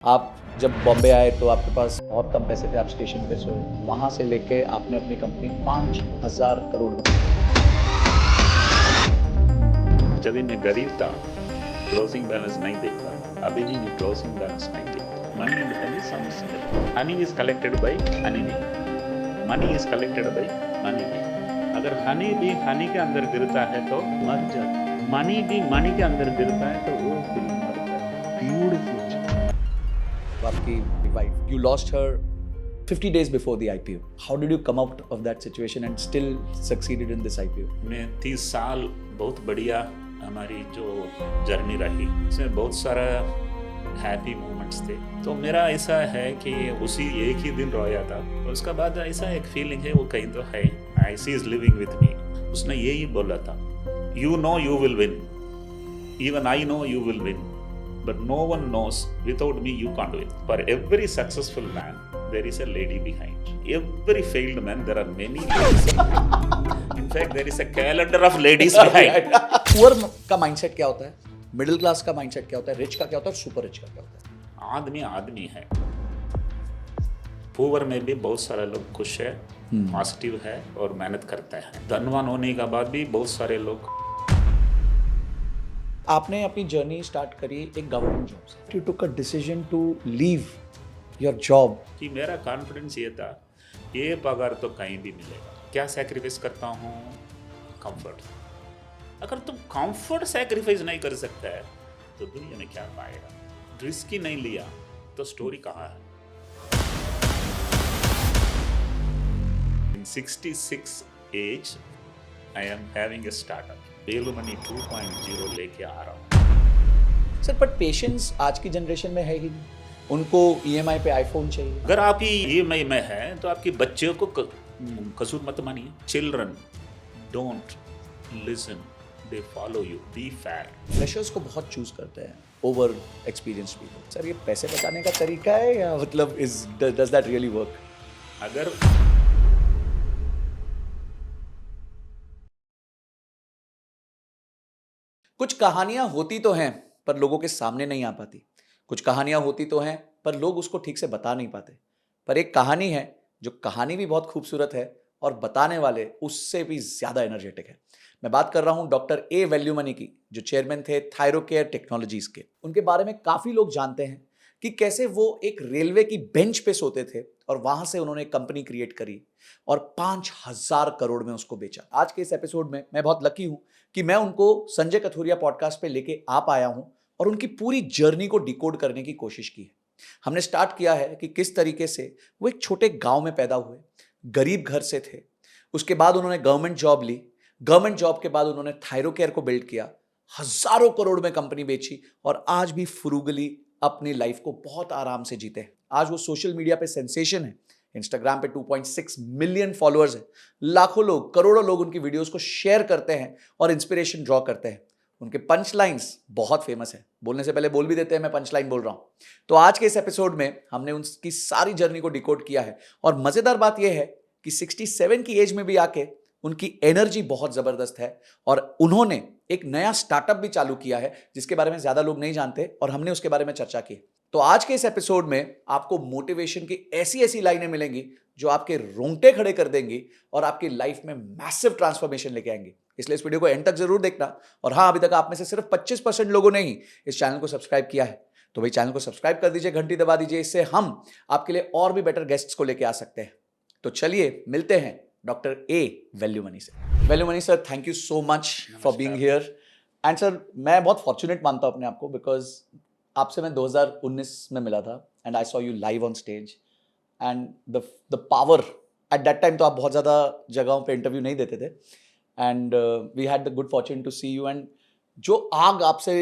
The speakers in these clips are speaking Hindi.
आप जब बॉम्बे आए तो आपके पास बहुत कम पैसे थे, आप स्टेशन पे सोए। वहाँ से लेके आपने अपनी कंपनी 5,000 करोड़ में। जब भी मैं गरीब था, क्लोजिंग बैलेंस नहीं देखता था। अभी भी मैं क्लोजिंग बैलेंस नहीं देखता। मनी एंड हनी समझते। Honey is collected by honey bee, money is collected by money bee. अगर हनी भी हनी के अंदर गिरता है तो मर जाता, मनी भी मनी के अंदर गिरता है तो वो भी मर जाता। ब्यूटीफुल। आपकी wife, you lost her 50 days before the IPO. How did you come out of that situation and still succeeded in this IPO? मैं 30 साल बहुत बढ़िया हमारी जो जर्नी रही, इसमें बहुत सारा हैप्पी मोमेंट्स थे। तो मेरा ऐसा है कि उसी एक ही दिन रोया था, उसका बाद ऐसा एक फीलिंग है, वो कहीं तो है, शी इज लिविंग विथ मी। उसने यही बोला था, you know you will win, even I know you will win, but no one knows without me you can't win. For every successful man there is a lady behind. Every failed man there are many ladies behind. In fact there is a calendar of ladies behind. Poor का माइंडसेट क्या होता है, मिडिल क्लास का माइंडसेट क्या होता है, रिच का क्या होता है, सुपर रिच का क्या होता है? आदमी आदमी है। पुअर में भी बहुत सारे लोग खुश है, पॉजिटिव है और मेहनत करते हैं। धनवान होने के बाद भी बहुत सारे लोग। आपने अपनी जर्नी स्टार्ट करी एक गवर्नमेंट जॉब से। You took a decision to leave your job. कि मेरा कॉन्फिडेंस ये था, ये पगार तो कहीं भी मिलेगा। क्या सैक्रिफाइस करता हूँ? कंफर्ट। अगर तुम कंफर्ट सैक्रिफाइस नहीं कर सकता है तो दुनिया में क्या पाएगा? रिस्क ही नहीं लिया तो स्टोरी कहाँ है? In 66 age, I am having a startup. Value money 2.0 लेके आ रहा हूँ। सर, बट पेशेंस आज की जनरेशन में है ही नहीं। उनको ईएमआई पे आईफोन चाहिए। अगर आप ईएमआई में है तो आपके बच्चों को कसूर मत मानिए। Children don't listen, they follow you, be fair. Freshers को बहुत चूज करते हैं ओवर एक्सपीरियंस्ड पीपल। सर, ये पैसे बचाने का तरीका है या मतलब डज दैट रियली वर्क? अगर कुछ कहानियां होती तो हैं पर लोगों के सामने नहीं आ पाती। कुछ कहानियां होती तो हैं पर लोग उसको ठीक से बता नहीं पाते। पर एक कहानी है जो कहानी भी बहुत खूबसूरत है और बताने वाले उससे भी ज्यादा एनर्जेटिक है। मैं बात कर रहा हूं डॉक्टर ए वैल्यूमनी की, जो चेयरमैन थे थायरोकेयर टेक्नोलॉजीज के। उनके बारे में काफी लोग जानते हैं कि कैसे वो एक रेलवे की बेंच पे सोते थे और वहां से उन्होंने एक कंपनी क्रिएट करी और 5,000 करोड़ में उसको बेचा। आज के इस एपिसोड में मैं बहुत लकी हूं कि मैं उनको संजय कथुरिया पॉडकास्ट पे लेके आ पाया हूं और उनकी पूरी जर्नी को डिकोड करने की कोशिश की है। हमने स्टार्ट किया है कि किस तरीके से वो एक छोटे गांव में पैदा हुए, गरीब घर से थे। उसके बाद उन्होंने गवर्नमेंट जॉब ली। गवर्नमेंट जॉब के बाद उन्होंने थायरोकेयर को बिल्ड किया, हजारों करोड़ में कंपनी बेची और आज भी फ्रूगली अपनी लाइफ को बहुत आराम से जीते हैं। आज वो सोशल मीडिया पे सेंसेशन है। इंस्टाग्राम पे 2.6 मिलियन फॉलोअर्स हैं। लाखों लोग, करोड़ों लोग उनकी वीडियोस को शेयर करते हैं और इंस्पिरेशन ड्रॉ करते हैं। उनके पंच लाइन्स बहुत फेमस है। बोलने से पहले बोल भी देते हैं मैं पंच लाइन बोल रहा हूं। तो आज के इस एपिसोड में हमने उनकी सारी जर्नी को डिकोड किया है और मजेदार बात यह है कि 67 की एज में भी आके उनकी एनर्जी बहुत जबरदस्त है और उन्होंने एक नया स्टार्टअप भी चालू किया है जिसके बारे में ज्यादा लोग नहीं जानते और हमने उसके बारे में चर्चा की। तो आज के इस एपिसोड में आपको मोटिवेशन की ऐसी ऐसी लाइनें मिलेंगी जो आपके रोंगटे खड़े कर देंगी और आपकी लाइफ में मैसिव ट्रांसफॉर्मेशन लेके आएंगी। इसलिए इस वीडियो को एंड तक जरूर देखना। और हाँ, अभी तक आप में से सिर्फ 25% लोगों ने ही इस चैनल को सब्सक्राइब किया है तो भाई चैनल को सब्सक्राइब कर दीजिए, घंटी दबा दीजिए। इससे हम आपके लिए और भी बेटर गेस्ट्स को लेके आ सकते हैं। तो चलिए मिलते हैं डॉक्टर ए वैल्यूमनी से। Velumani sir, thank you so much for being here. And sir, मैं बहुत फॉर्चुनेट मानता हूं अपने आप को बिकॉज आपसे मैं 2019 में मिला था and I saw you live on stage and the power at that time. तो आप बहुत ज़्यादा जगहों पे इंटरव्यू नहीं देते थे and we had the good fortune to see you. And जो आग आपसे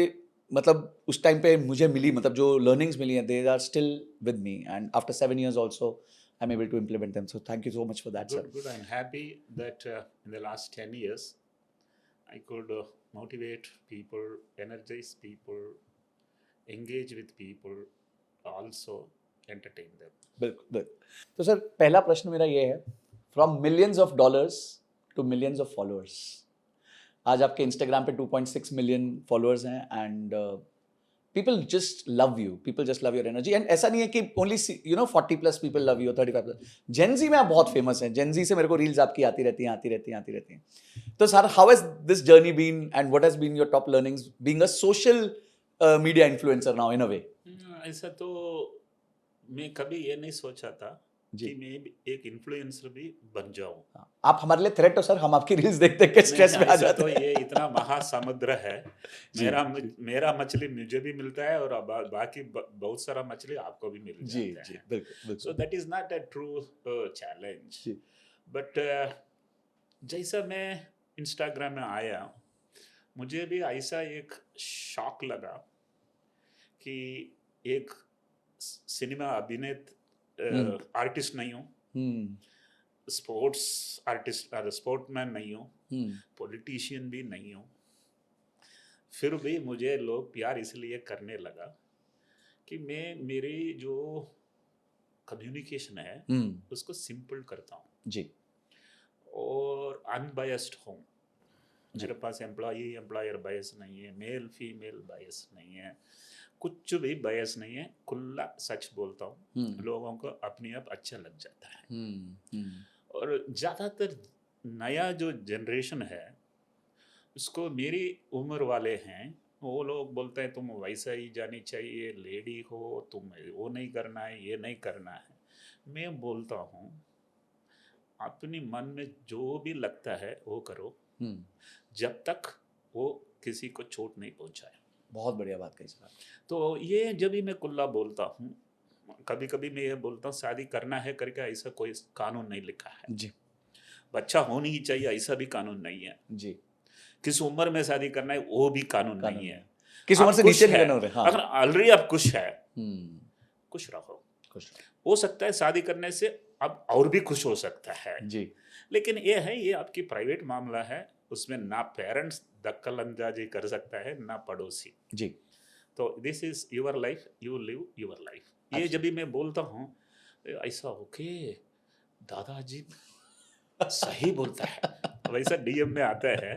मतलब उस टाइम पे मुझे मिली, मतलब जो लर्निंग्स मिली हैं, they are still with me and after 7 years also I am able to implement them. So thank you so much for that sir. good, I'm happy that in the last 10 years I could motivate people, energize people, engage with people, also entertain them. बिल्कुल बिल्कुल। तो सर, पहला प्रश्न मेरा ये है, from millions of dollars to millions of followers. आज आपके इंस्टाग्राम पे 2.6 मिलियन फॉलोअर्स हैं and people just love you, people just love your energy, and ऐसा नहीं है कि only 40+ people love you, 35+. Gen Z में आप बहुत famous हैं. Gen Z से मेरे को reels आपकी आती रहती हैं. तो sir, how has this journey been, and what has been your top learnings being a social media influencer now in a way? ऐसा तो मैं कभी ये नहीं सोचा था जी. कि मैं भी एक इन्फ्लुएंसर भी बन जाऊं. हाँ, आप हमारे लिए थ्रेट हो सर, हम आपकी रील्स देख देख के स्ट्रेस में आ ऐसा जाते तो हैं. ये इतना महासमुद्र है. जी, मेरा मछली मुझे भी मिलता है और बाकी बहुत सारा मछली आपको भी मिल जी जाता जी है. बिल्कुल सो बिल्कुल. That is not a true challenge. जी. बट जैसा मैं इंस्टाग्राम में आया, मुझे भी ऐसा एक शॉक लगा कि एक सिनेमा अभिनेता आर्टिस्ट नहीं हूँ, स्पोर्ट्स आर्टिस्ट स्पोर्टमैन नहीं हूँ, पॉलिटिशियन भी नहीं हूँ, फिर भी मुझे लोग प्यार इसलिए करने लगा कि मैं मेरी जो कम्युनिकेशन है उसको सिंपल करता हूँ जी. और अनबायस्ड हूँ. मेरे पास एम्प्लॉयर बायस नहीं है, मेल फीमेल बायस नहीं है, कुछ भी बायस नहीं है, खुला सच बोलता हूँ. लोगों को अपने आप अच्छा लग जाता है. और ज़्यादातर नया जो जनरेशन है उसको मेरी उम्र वाले हैं, वो लोग बोलते हैं तुम वैसा ही जानी चाहिए, लेडी हो, तुम वो नहीं करना है, ये नहीं करना है. मैं बोलता हूँ अपनी मन में जो भी लगता है वो करो, जब तक वो किसी को चोट नहीं पहुंचाए. बहुत बढ़िया बात कही सर. तो ये जब भी मैं खुला बोलता हूँ, कभी कभी मैं ये बोलता हूँ शादी करना है करके ऐसा कोई कानून नहीं लिखा है जी. बच्चा होनी ही चाहिए ऐसा भी कानून नहीं है जी. किस उम्र में शादी करना है वो भी कानून नहीं है. किस उम्र आप से खुश नीचे नहीं है, करना होता. हाँ. अगर ऑलरेडी आप खुश है, खुश रहो. खुश. हो सकता है शादी करने से अब और भी खुश हो सकता है जी. लेकिन ये आपकी प्राइवेट मामला है, उसमें ना पेरेंट्स दखल अंदाजी कर सकता है ना पड़ोसी. जी. तो this is your life, you live your life. ये जब भी मैं बोलता हूँ ऐसा ओके दादाजी सही बोलता है, वैसा डीएम में आता है.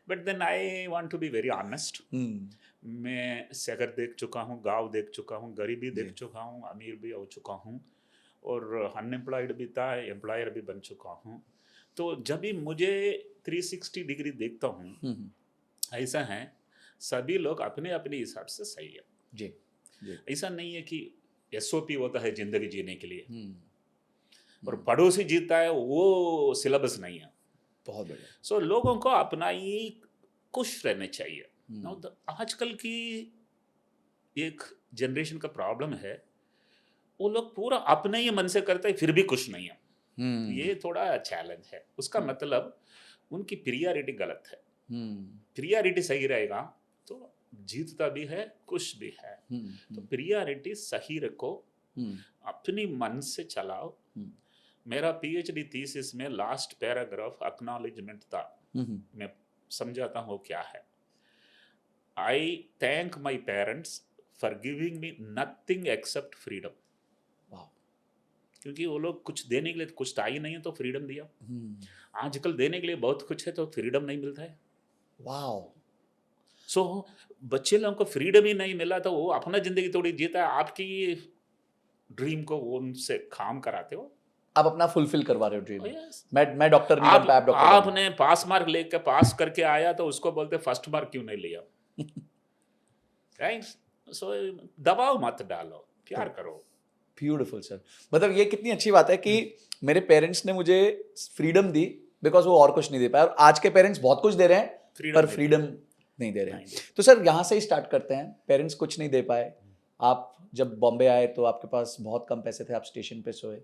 But then I want to be very honest. मैं शहर देख चुका हूँ, गांव देख चुका हूँ, गरीबी देख चुका हूँ, अमीर भी हो चुका हूँ और अनएम्प्लॉयड भी था, एम्प्लॉयर भी बन चुका हूँ. तो जब भी मुझे 360 डिग्री देखता हूँ ऐसा है सभी लोग अपने अपने हिसाब से सही है. जी. जी. ऐसा नहीं है कि एसओपी होता है जिंदगी जीने के लिए और पड़ोसी जीता है वो सिलेबस नहीं है. बहुत बढ़िया. सो लोगों को अपना ही खुश रहने चाहिए. आजकल की एक जनरेशन का प्रॉब्लम है, वो लोग पूरा अपने ही मन से करते हैं फिर भी खुश नहीं है. ये थोड़ा चैलेंज है. उसका मतलब उनकी प्रियरिटी गलत है. प्रियरिटी सही रहेगा तो जीतता भी है, खुश भी है. तो प्रियरिटी सही रखो, अपनी मन से चलाओ. मेरा पीएचडी थीसिस में लास्ट पैराग्राफ एक्नॉलेजमेंट था. मैं समझाता हूँ क्या है. आई thank my parents for giving me nothing accept freedom. क्योंकि वो लोग कुछ देने के लिए कुछ था ही नहीं है तो फ्रीडम दिया. आजकल देने के लिए बहुत कुछ है तो फ्रीडम नहीं मिलता है. वाओ. सो बच्चे लोगों को फ्रीडम ही नहीं मिला तो वो अपना जिंदगी थोड़ी जीता है, आपकी ड्रीम को वो उनसे काम कराते हो. आप अपना फुलफिल करवा रहे हो ड्रीम. yes. मैं डॉक्टर नहीं बन पाया, आप डॉक्टर. आपने पास मार्क लेकर पास करके आया तो उसको बोलते फर्स्ट मार्क क्यों नहीं लिया. राइट. सो दबाव मत डालो, प्यार करो. Beautiful sir. मतलब ये कितनी अच्छी बात है कि मेरे पेरेंट्स ने मुझे फ्रीडम दी बिकॉज वो और कुछ नहीं दे पाए, और आज के पेरेंट्स बहुत कुछ दे रहे हैं पर फ्रीडम नहीं दे रहे हैं. तो सर यहाँ से ही स्टार्ट करते हैं. पेरेंट्स कुछ नहीं दे पाए, आप जब बॉम्बे आए तो आपके पास बहुत कम पैसे थे, आप स्टेशन पे सोए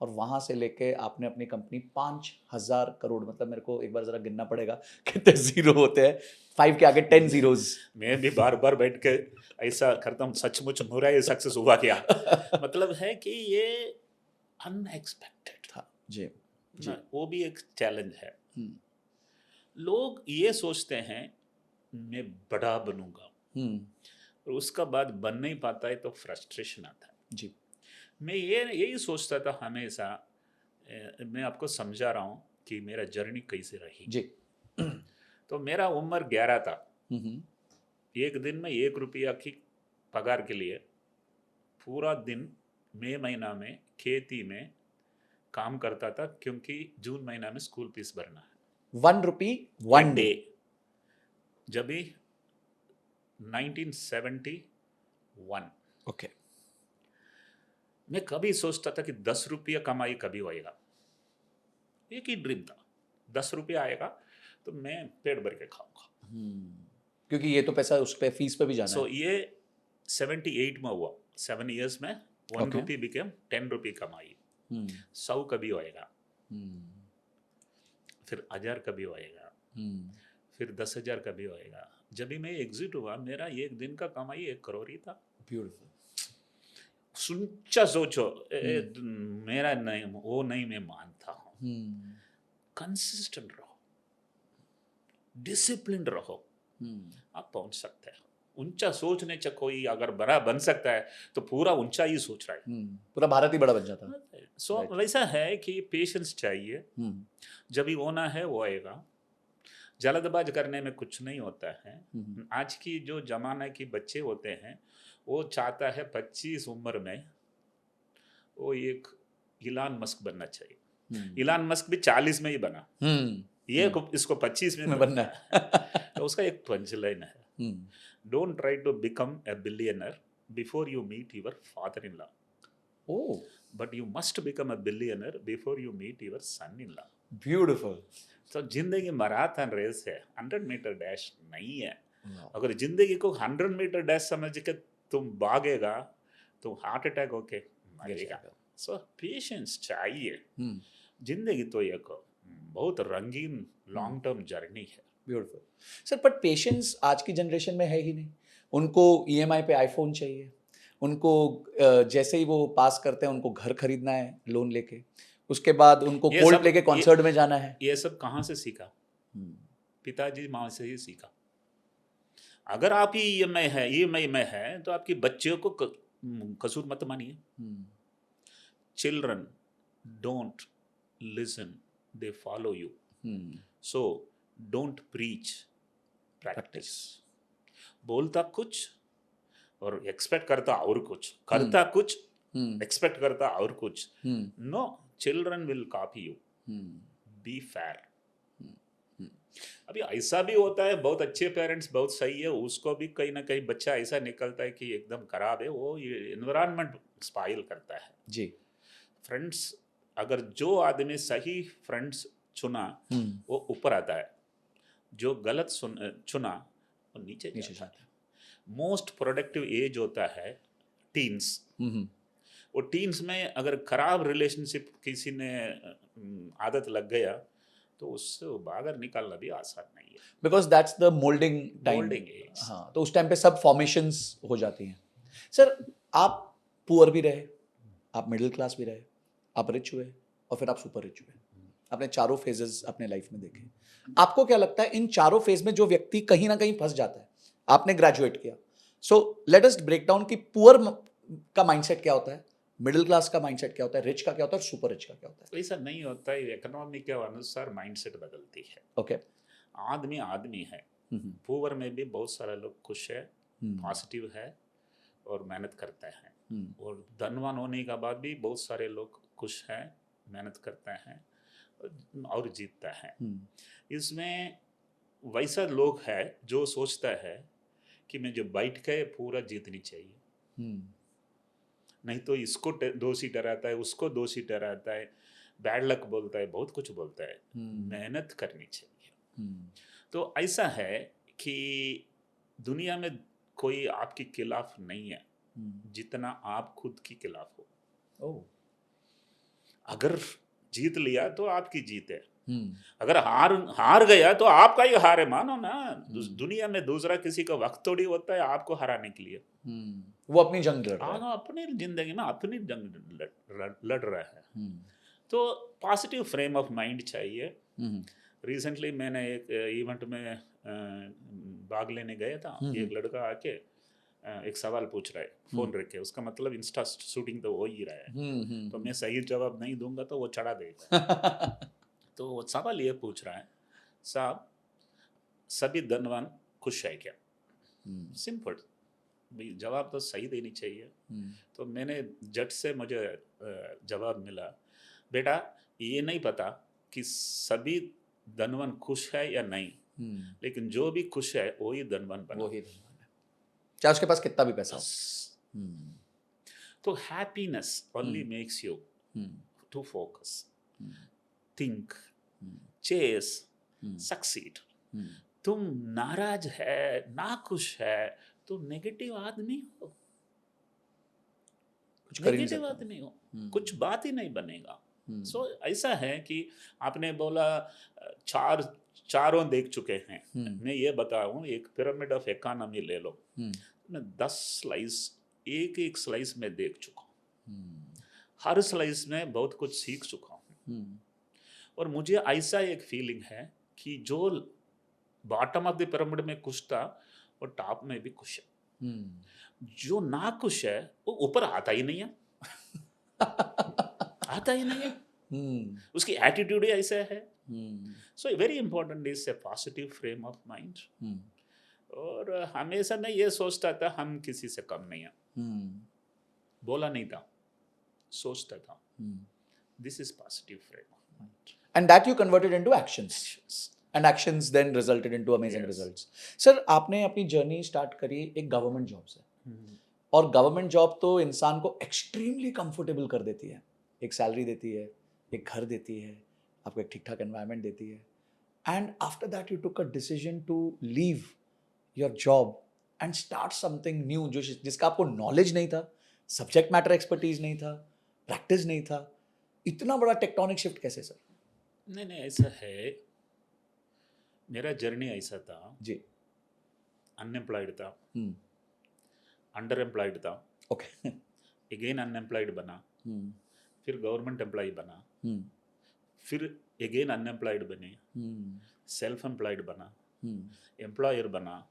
और वहाँ से लेके आपने अपनी कंपनी 5,000 करोड़, मतलब मेरे को एक बार जरा गिनना पड़ेगा कितने जीरो होते हैं, 5 के आगे 10 जीरोज. मैं भी बार बार बैठ के ऐसा करता हूँ, सचमुच मुझे ये सक्सेस हुआ क्या. मतलब है कि ये अनएक्सपेक्टेड था. जी. जी. वो भी एक चैलेंज है. लोग ये सोचते हैं मैं बड़ा बनूंगा और उसका बाद बन नहीं पाता है तो फ्रस्ट्रेशन आता है. जी. मैं यही सोचता था हमेशा. मैं आपको समझा रहा हूँ कि मेरा जर्नी कैसे रही. जी. तो मेरा उम्र 11 था. एक दिन में 1 रुपया की पगार के लिए पूरा दिन मई महीना में खेती में काम करता था, क्योंकि जून महीना में स्कूल फीस भरना है। ₹1 1 डे। डे। जब भी 1971, ओके। मैं कभी सोचता था कि 10 रुपया कमाई कभी होएगा। एक ही ड्रीम था, 10 रुपया आएगा तो मैं पेट भर के खाऊंगा। क्योंकि ये तो पैसा उस पे फीस पे भी जाना सो है। ये 78 में हुआ। 7 इयर्स में 1 Okay. रुपी बिकेम 10 रुपी कमाई। 100 कभी होएगा, फिर 1000 कभी होएगा, फिर 10,000 कभी होएगा। जब भी मैं एग्जिट हुआ, मेरा एक दिन का कमाई 1 करोड़ ही था। ब्यूटीफुल। सुनचा सोचो, मेरा नहीं, वो नहीं मैं मानता हूँ। कंसिस्टेंट रहो, डिसिप्लिन रहो, आप पहुंच सकते हैं। ऊंचा सोचने से कोई अगर बड़ा बन सकता है तो पूरा ऊंचा ही सोच रहा है। पूरा भारत ही बड़ा बन जाता है। सो वैसा है कि पेशेंस चाहिए। जब भी होना है वो आएगा। जल्दबाज करने में कुछ नहीं होता है। आज की जो जमाना की बच्चे होते हैं, वो चाहता है 25 उम्र में वो एक इलान मस्क बनना चाहिए। इलान मस्क भी 40 में ही बना, ये इसको 25 में बनना है। तो उसका एक पंचलाइन है, don't try to become a billionaire before you meet your father in law, but you must become a billionaire before you meet your son in law. Beautiful. तो जिंदगी मैराथन रेस है, 100 मीटर डैश नहीं है। अगर जिंदगी को 100 मीटर डैश समझ के तुम भागेगा तो हार्ट अटैक होके मरेगा। सो पेशेंस चाहिए। जिंदगी तो एक बहुत रंगीन लॉन्ग टर्म जर्नी है। ब्यूटीफुल सर, बट पेशेंस आज की जनरेशन में है ही नहीं। उनको ईएमआई पे आईफोन चाहिए, उनको जैसे ही वो पास करते हैं उनको घर खरीदना है लोन लेके, उसके बाद उनको कोल्ड प्ले के कॉन्सर्ट में जाना है। ये सब कहाँ से सीखा? पिताजी माँ से ही सीखा। अगर आप ही ईएमआई में है तो आपके बच्चों को कसूर मत मानिए। Children don't listen, they follow you. So don't preach, practice. बोलता कुछ और एक्सपेक्ट करता और कुछ, करता कुछ एक्सपेक्ट करता और कुछ। No, children will copy you. Be fair. अभी ऐसा भी होता है, बहुत अच्छे पेरेंट्स बहुत सही है, उसको भी कहीं ना कहीं बच्चा ऐसा निकलता है कि एकदम खराब है, वो एनवायरनमेंट स्पाइल करता है जी। फ्रेंड्स, अगर जो आदमी सही फ्रेंड्स चुना वो ऊपर आता है, जो गलत चुना वो नीचे जाता है। मोस्ट प्रोडक्टिव एज होता है टीन्स। वो टीन्स में अगर खराब रिलेशनशिप किसी ने आदत लग गया तो उससे बाहर निकालना भी आसान नहीं है, because that's the moulding time. Age. हाँ, तो उस टाइम पे सब फॉर्मेशंस हो जाती हैं। सर, आप पुअर भी रहे, आप मिडिल क्लास भी रहे, आप रिच हुए और फिर आप सुपर रिच हुए। आपने चारों फेजेस अपने लाइफ में देखे। आपको क्या लगता है इन चारों फेज में जो व्यक्ति कहीं ना कहीं फंस जाता है? आपने ग्रेजुएट किया, so let us break down कि पुअर का माइंडसेट क्या होता है, मिडिल क्लास का माइंडसेट क्या होता है, रिच का क्या होता है और सुपर रिच का क्या होता है? ऐसा नहीं होता है, इकोनॉमी के अनुसार माइंडसेट बदलती है। ओके। आदमी है। पुअर में भी बहुत सारे लोग खुश है, पॉजिटिव है और मेहनत करते हैं। और धनवान होने के बाद भी बहुत सारे लोग खुश हैं, मेहनत करते हैं और जीतता है। इसमें वैसा लोग है जो सोचता है कि मैं जो बैठ के पूरा जीतनी चाहिए, नहीं तो इसको दोषी ठहराता है, उसको दोषी ठहराता है, बैड लक बोलता है, बहुत कुछ बोलता है। मेहनत करनी चाहिए। तो ऐसा है कि दुनिया में कोई आपके खिलाफ नहीं है जितना आप खुद के खिलाफ हो। अगर जीत लिया तो आपकी जीत है, अगर हार गया तो आपका ही हार है, मानो ना। दुनिया में दूसरा किसी का वक्त थोड़ी होता है आपको हराने के लिए। वो अपनी जंग लड़ रहा है, अपनी जिंदगी में अपनी जंग लड़ रहा है। तो पॉजिटिव फ्रेम ऑफ माइंड चाहिए। रिसेंटली मैंने एक इवेंट में भाग लेने गया था। एक लड़का आके एक सवाल पूछ रहा है, फोन रख के। उसका मतलब इंस्टा शूटिंग तो हो ही रहा है, तो मैं सही जवाब नहीं दूंगा तो वो चढ़ा देगा। तो वो सवाल ये पूछ रहा है, साहब सभी धनवान खुश है क्या? सिंपल। भाई जवाब तो सही देनी चाहिए। तो मैंने जज से मुझे जवाब मिला, बेटा ये नहीं पता कि सभी धनवान खुश है या नहीं, लेकिन जो भी खुश है वो ही धनवान बना। वो ही धनवान है, चाहे उसके पास कितना भी पैसा हो। बस। तो happiness only makes you to focus, think, chase, succeed. तुम नाराज है, नाखुश है, तो नेगेटिव आदमी हो, कुछ कर ही नहीं नेगेटिव सकता। आदमी हो, कुछ बात ही नहीं बनेगा। सो ऐसा है कि आपने बोला चारों देख चुके हैं। मैं ये बताऊं, एक पिरामिड ऑफ इकोनॉमी ले लो, मैं 10 स्लाइस एक एक स्लाइस में देख चुका हूँ, हर स्लाइस में बहुत कुछ सीख चुका हूँ। और मुझे ऐसा एक फीलिंग है कि जो बॉटम ऑफ द पिरामिड में खुश था वो टॉप में भी खुश है, जो ना खुश है वो ऊपर आता ही नहीं है। आता ही नहीं है, उसकी एटीट्यूड ही ऐसा है। So very important is a positive frame of mind. और हमेशा मैं ये सोचता था हम किसी से कम नहीं है, बोला नहीं था, सोचता था। This is positive frame of mind, and that you converted into actions, and actions then resulted into amazing Yes. results. Sir आपने अपनी जर्नी स्टार्ट करी एक गवर्नमेंट जॉब से, और गवर्नमेंट जॉब तो इंसान को एक्सट्रीमली कंफर्टेबल कर देती है, एक सैलरी देती है, एक घर देती है, आपको एक ठीक ठाक एनवायरनमेंट देती है, and after that you took a decision to leave your job and start something new, जो जिसका आपको नॉलेज नहीं था, सब्जेक्ट मैटर एक्सपर्टीज नहीं था, प्रैक्टिस नहीं था, इतना बड़ा टेक्टोनिक शिफ्ट कैसे सर? नहीं ऐसा है, मेरा जर्नी ऐसा था जी। अनएम्प्लॉयड था, अंडर एम्प्लॉयड था, ओके, अगेन अनएम्प्लॉयड बना, फिर गवर्नमेंट एम्प्लॉय बना, फिर अगेन अनएम्प्लॉयड बने, सेल्फ एम्प्लॉयड बना, एम्प्लॉयर बना,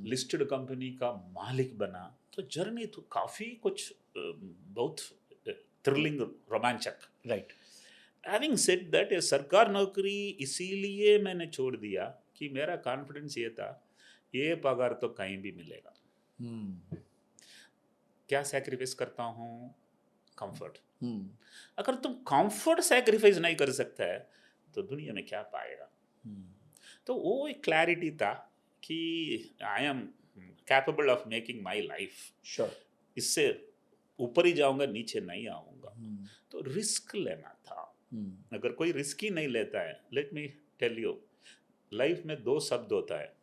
लिस्टेड कंपनी का मालिक बना। तो जर्नी तो काफ़ी कुछ बहुत थ्रिलिंग, रोमांचक। राइट। हैविंग सेड दैट, ये सरकार नौकरी इसीलिए मैंने छोड़ दिया कि मेरा कॉन्फिडेंस ये था ये पगार तो कहीं भी मिलेगा। क्या सैक्रिफाइस करता हूँ? कंफर्ट। अगर तुम कंफर्ट सैक्रिफाइस नहीं कर सकता है तो दुनिया में क्या पाएगा? तो वो एक क्लैरिटी था कि I am capable of making my life. Sure. इससे ऊपर ही जाऊंगा, नीचे नहीं आऊंगा। तो रिस्क लेना था। अगर कोई रिस्क ही नहीं लेता है, let me tell you, life में 2 शब्द होता है,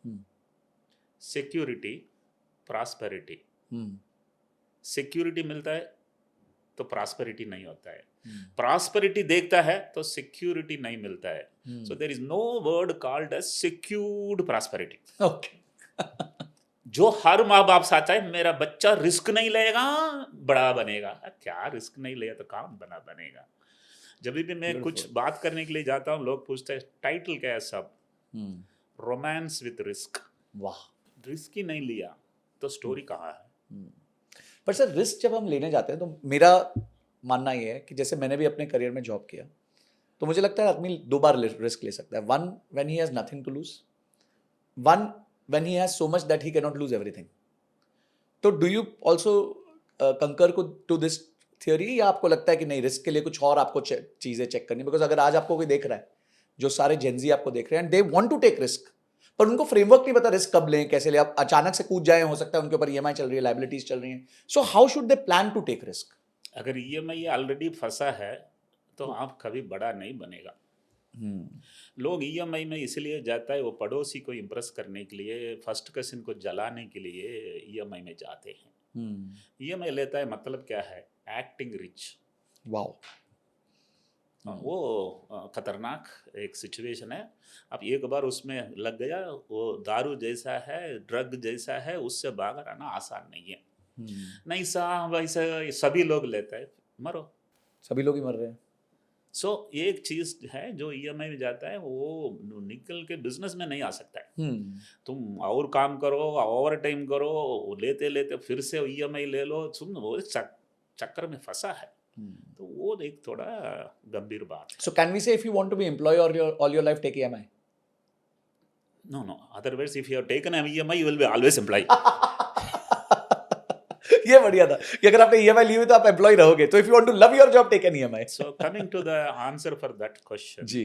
सिक्योरिटी, प्रॉस्पेरिटी। सिक्योरिटी मिलता है तो प्रॉस्पेरिटी नहीं होता है, प्रॉस्पेरिटी देखता है तो सिक्योरिटी नहीं मिलता है। So there is no word called as secured prosperity. Okay. जो हर माँ बाप चाहता है मेरा बच्चा रिस्क नहीं लेगा बड़ा बनेगा। क्या रिस्क नहीं लिया तो कौन बनेगा? जब भी मैं कुछ बात करने के लिए जाता हूँ, लोग पूछते हैं टाइटल क्या है? सब रोमांस विद रिस्क। वाह। रिस्क ही नहीं लिया तो स्टोरी कहाँ है? पर सर रिस्क जब हम लेने जाते हैं तो मेरा मानना ये है कि जैसे मैंने भी अपने करियर में जॉब किया, तो मुझे लगता है आदमी 2 बार रिस्क ले सकता है। One when he has nothing to lose, one when he has so much that he can not lose everything. तो do you also concur to this theory, या आपको लगता है कि नहीं, रिस्क के लिए कुछ और आपको चीजें चेक करनी? बिकॉज अगर आज आपको कोई देख रहा है, जो सारे जेनजी आपको देख रहे हैं, and they want to take risk, पर उनको फ्रेमवर्क नहीं पता रिस्क कब लें, कैसे लें। आप अचानक से कूद जाए, हो सकता है उनके ऊपर ईएमआई चल रही है, लायबिलिटीज चल रही हैं। So how should they plan to take risk? अगर ईएमआई ऑलरेडी फंसा है तो आप कभी बड़ा नहीं बनेगा। लोग ईएमआई में इसलिए जाता है, वो पड़ोसी को इम्प्रेस करने के लिए, फर्स्ट कसिन को जलाने के लिए ईएमआई में जाते हैं। ईएमआई लेता है मतलब क्या है? Acting rich. वाओ। वो खतरनाक एक सिचुएशन है। अब एक बार उसमें लग गया, वो दारू जैसा है, ड्रग जैसा है, उससे बाहर आना आसान नहीं है। नहीं साहब, ऐसा सभी लोग लेते हैं, मरो, सभी लोग ही मर रहे हैं। सो एक चीज है जो ईएमआई में जाता है, वो निकल के बिजनेस में नहीं आ सकता है। तुम और काम करो, ओवर टाइम करो, लेते लेते फिर से ईएमआई ले लो, तुम वो चक्कर में फंसा है। तो वो एक थोड़ा गंभीर बात है। So can we say if you want to be employee or all your life take EMI? No. Otherwise, if you have taken an EMI, you will be always employee. ये बढ़िया था कि अगर आपने ईएमआई ली हुई तो आप एम्प्लॉय रहोगे, तो if you want to love your job take an EMI. So coming to the answer for that question, जी।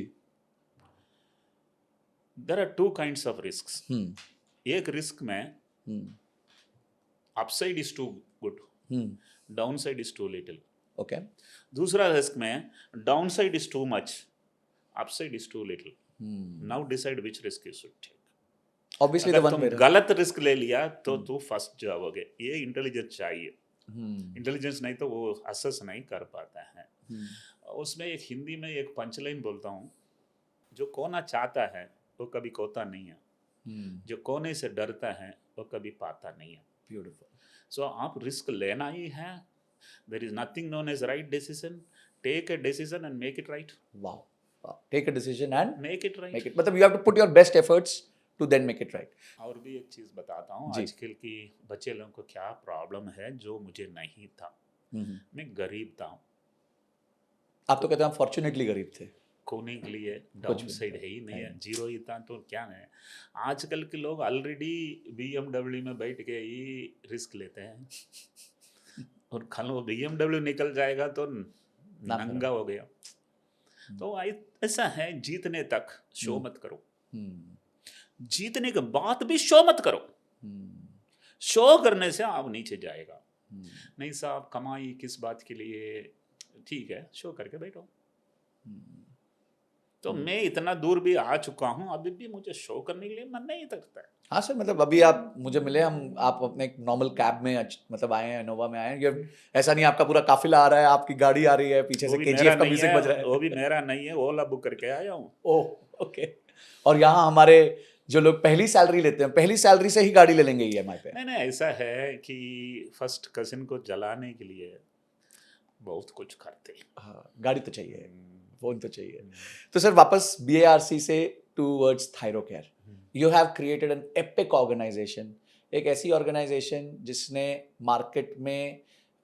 there are two kinds of risks. एक रिस्क में hmm upside is too good, downside is too little. Okay. दूसरा रिस्क में downside is too much, upside is too little. Now decide which risk you should take. Obviously the अगर वन तुम वे। गलत रिस्क ले लिया तो तू फंस जाओगे. ये इंटेलिजेंस चाहिए. इंटेलिजेंस नहीं तो वो असेस नहीं कर पाता है. उसमें एक हिंदी में एक पंचलाइन बोलता हूँ, जो खोना चाहता है वो कभी खोता नहीं है, जो खोने से डरता है वो कभी पाता नहीं है. ब्यूटीफुल. सो आप रिस्क लेना ही है. There is nothing known as right decision. Take a decision and make it right. Wow. Take a decision and make it right. Make it, मतलब you have to put your best efforts to then make it right. और भी एक चीज बताता हूँ, जी. आजकल की बच्चे लोगों को क्या प्रॉब्लम है जो मुझे नहीं था. मैं गरीब था. आप तो कहते हैं हम फॉर्चुनेटली गरीब थे. खोने के लिए भी डाउन साइड नहीं है ही नहीं है. नहीं. जीरो ही था तो क्या है. आजकल के लोग ऑलरेडी BMW में बैठ के ही रिस्क लेते हैं. और कल वो BMW निकल जाएगा तो नंगा हो गया. तो ऐसा है, जीतने तक शो मत करो, जीतने के बाद भी शो मत करो. शो करने से आप नीचे जाएगा. नहीं साहब, कमाई किस बात के लिए, ठीक है शो करके बैठो. तो मैं इतना दूर भी आ चुका हूँ, अभी भी मुझे शो करने के लिए मन नहीं करता है. हाँ सर, मतलब अभी आप मुझे मिले, आप अपने एक नॉर्मल कैब में मतलब आए हैं, इनोवा में आए हैं. ऐसा नहीं आपका पूरा काफिला आ रहा है, आपकी गाड़ी आ रही है, पीछे से KGF का म्यूजिक बज रहा है. वो भी मेरा नहीं है, ओला बुक करके आया हूँ. Oh okay. और यहाँ हमारे जो लोग पहली सैलरी लेते हैं, पहली सैलरी से ही गाड़ी ले लेंगे EMI पे. नहीं, ऐसा है कि फर्स्ट कजिन को जलाने के लिए बहुत कुछ करते हैं. हाँ, गाड़ी तो चाहिए, फोन तो चाहिए. तो सर वापस BARC से towards Thyrocare, you have created an epic organization. एक ऐसी ऑर्गेनाइजेशन जिसने मार्केट में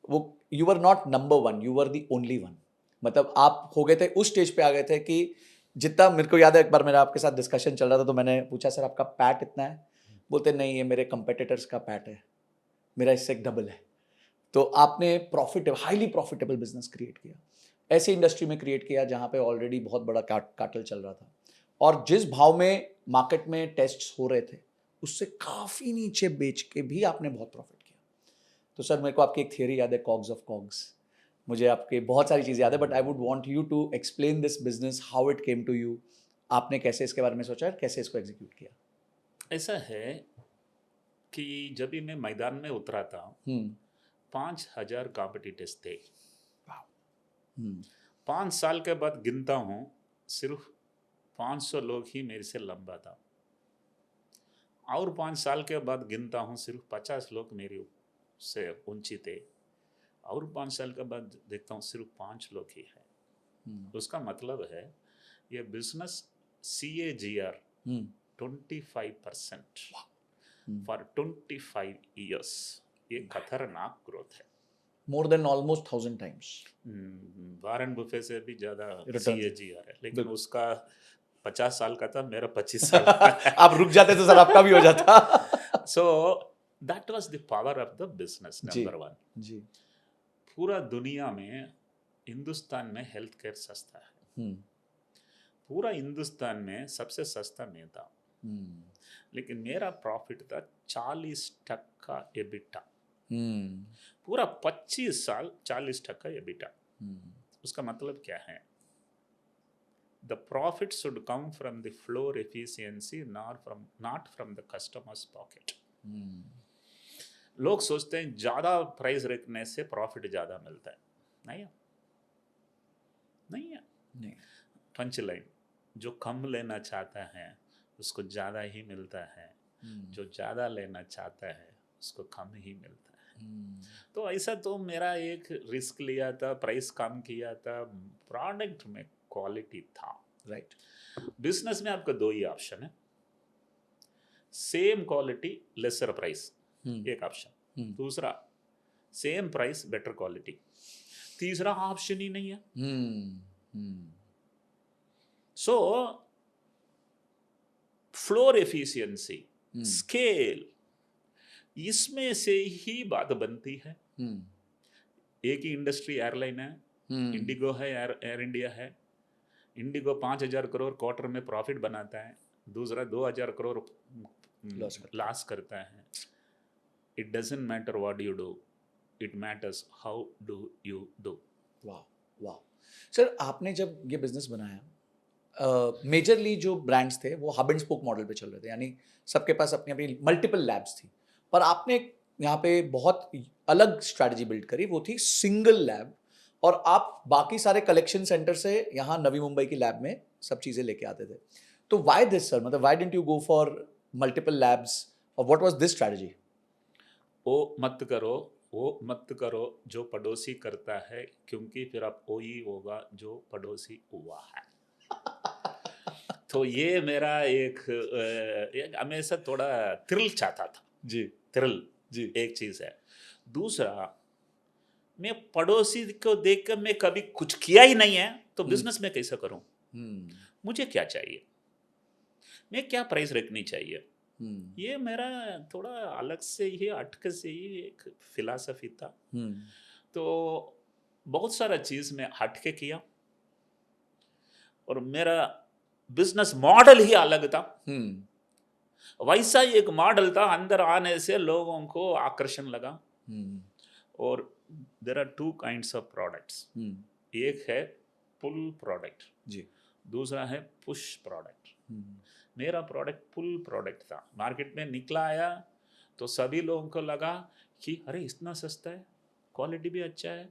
वो, you were not number one, you were the only one. मतलब आप हो गए थे, उस स्टेज पे आ गए थे कि जितना मेरे को याद है, एक बार मेरा आपके साथ डिस्कशन चल रहा था तो मैंने पूछा सर आपका पैट इतना है, बोलते नहीं ये मेरे कंपेटिटर्स का पैट है, मेरा इससे एक डबल है. तो आपने हाईली प्रॉफिटेबल बिजनेस क्रिएट किया, ऐसी इंडस्ट्री में क्रिएट किया जहाँ पे ऑलरेडी बहुत बड़ा कार्टेल चल रहा था, और जिस भाव में मार्केट में टेस्ट्स हो रहे थे उससे काफ़ी नीचे बेच के भी आपने बहुत प्रॉफिट किया. तो सर मेरे को आपकी एक थियरी याद है, कॉग्स ऑफ कॉग्स. मुझे आपके बहुत सारी चीज़ें याद है, but I would want you to explain this business, how it came to you. आपने कैसे इसके बारे में सोचा और कैसे इसको एग्जीक्यूट किया? ऐसा है कि जब भी मैं मैदान में उतरा था 5,000 कॉम्पिटिटर्स थे. 5 साल के बाद गिनता हूँ, सिर्फ 500 लोग ही मेरे से लंबा था. और 5 साल के बाद गिनता हूँ, सिर्फ 50 लोग मेरे से ऊंची थे. और 5 साल के बाद देखता हूँ सिर्फ 5 लोग ही हैं. उसका मतलब है ये बिजनेस CAGR 25% फॉर 25 ईयर्स. ये खतरनाक ग्रोथ है. More than almost 1000 times. Warren Buffett से भी ज़्यादा Returns. CAGR है. लेकिन उसका 50 साल का था, मेरा 25 साल का है. आप रुक जाते तो सर आपका भी हो जाता. So that was the power of the business, number one. जी. पूरा दुनिया में हिंदुस्तान में हेल्थ केयर सस्ता है. पूरा हिंदुस्तान में सबसे सस्ता मैं था. लेकिन मेरा प्रॉफिट था 40% एबिटा. पूरा 25 साल 40% एबिटा. उसका मतलब क्या है? The profit should come from the floor efficiency, not from the customer's pocket. लोग सोचते हैं ज़्यादा प्राइस रखने से प्रॉफिट ज़्यादा मिलता है. नहीं है. पंच लाइन, जो कम लेना चाहता है उसको ज़्यादा ही मिलता है, जो ज़्यादा लेना चाहता है उसको कम ही मिलता है. तो ऐसा तो मेरा एक रिस्क लिया था, प्राइस कम किया था, प्रोडक्ट में क्वालिटी था. राइट. बिजनेस में आपका 2 ही ऑप्शन है, सेम क्वालिटी लेसर प्राइस, एक ऑप्शन. दूसरा सेम प्राइस बेटर क्वालिटी. तीसरा ऑप्शन ही नहीं है. सो फ्लोर एफिशिएंसी, स्केल, इसमें से ही बात बनती है. एक ही इंडस्ट्री एयरलाइन है, इंडिगो है, एयर इंडिया है। इंडिगो 5,000 करोड़ क्वार्टर में प्रॉफिट बनाता है, दूसरा 2,000 करोड़ लॉस करता है। It doesn't matter what you do, it matters how do you do. वाह वाह। सर आपने जब ये बिजनेस बनाया, मेजरली जो ब्रांड्स थे वो हब एंड स्पोक मॉडल पे चल रहे थे, यानी सबके पास अपनी अपनी मल्टीपल लैब्स थी, पर आपने यहाँ पे बहुत अलग स्ट्रैटेजी बिल्ड करी, वो थी सिंगल लैब, और आप बाकी सारे कलेक्शन सेंटर से यहाँ नवी मुंबई की लैब में सब चीज़ें लेके आते थे। तो वाई दिस सर, मतलब Y didn't you go for multiple labs, और व्हाट वाज दिस स्ट्रैटेजी? वो मत करो जो पड़ोसी करता है, क्योंकि फिर आप वही होगा जो पड़ोसी हुआ है। तो ये मेरा एक हमेशा थोड़ा थ्रिल चाहता था जी थ्रिल जी। एक चीज़ है। दूसरा, मैं पड़ोसी को देखकर मैं कभी कुछ किया ही नहीं है, तो बिजनेस में कैसे करूं? मुझे क्या चाहिए, मैं क्या प्राइस रखनी चाहिए, ये मेरा थोड़ा अलग से ही हटके से ही एक फिलॉसफी था। तो बहुत सारा चीज़ में हटके किया, और मेरा बिजनेस मॉडल ही अलग था। वैसा ही एक मॉडल था, अंदर आने से लोगों को आकर्षण लगा। और there are two kinds of products, एक है पुल प्रोडक्ट जी, दूसरा है पुश प्रोडक्ट। मेरा प्रोडक्ट पुल प्रोडक्ट था, मार्केट में निकला आया तो सभी लोगों को लगा कि अरे इतना सस्ता है, क्वालिटी भी अच्छा है,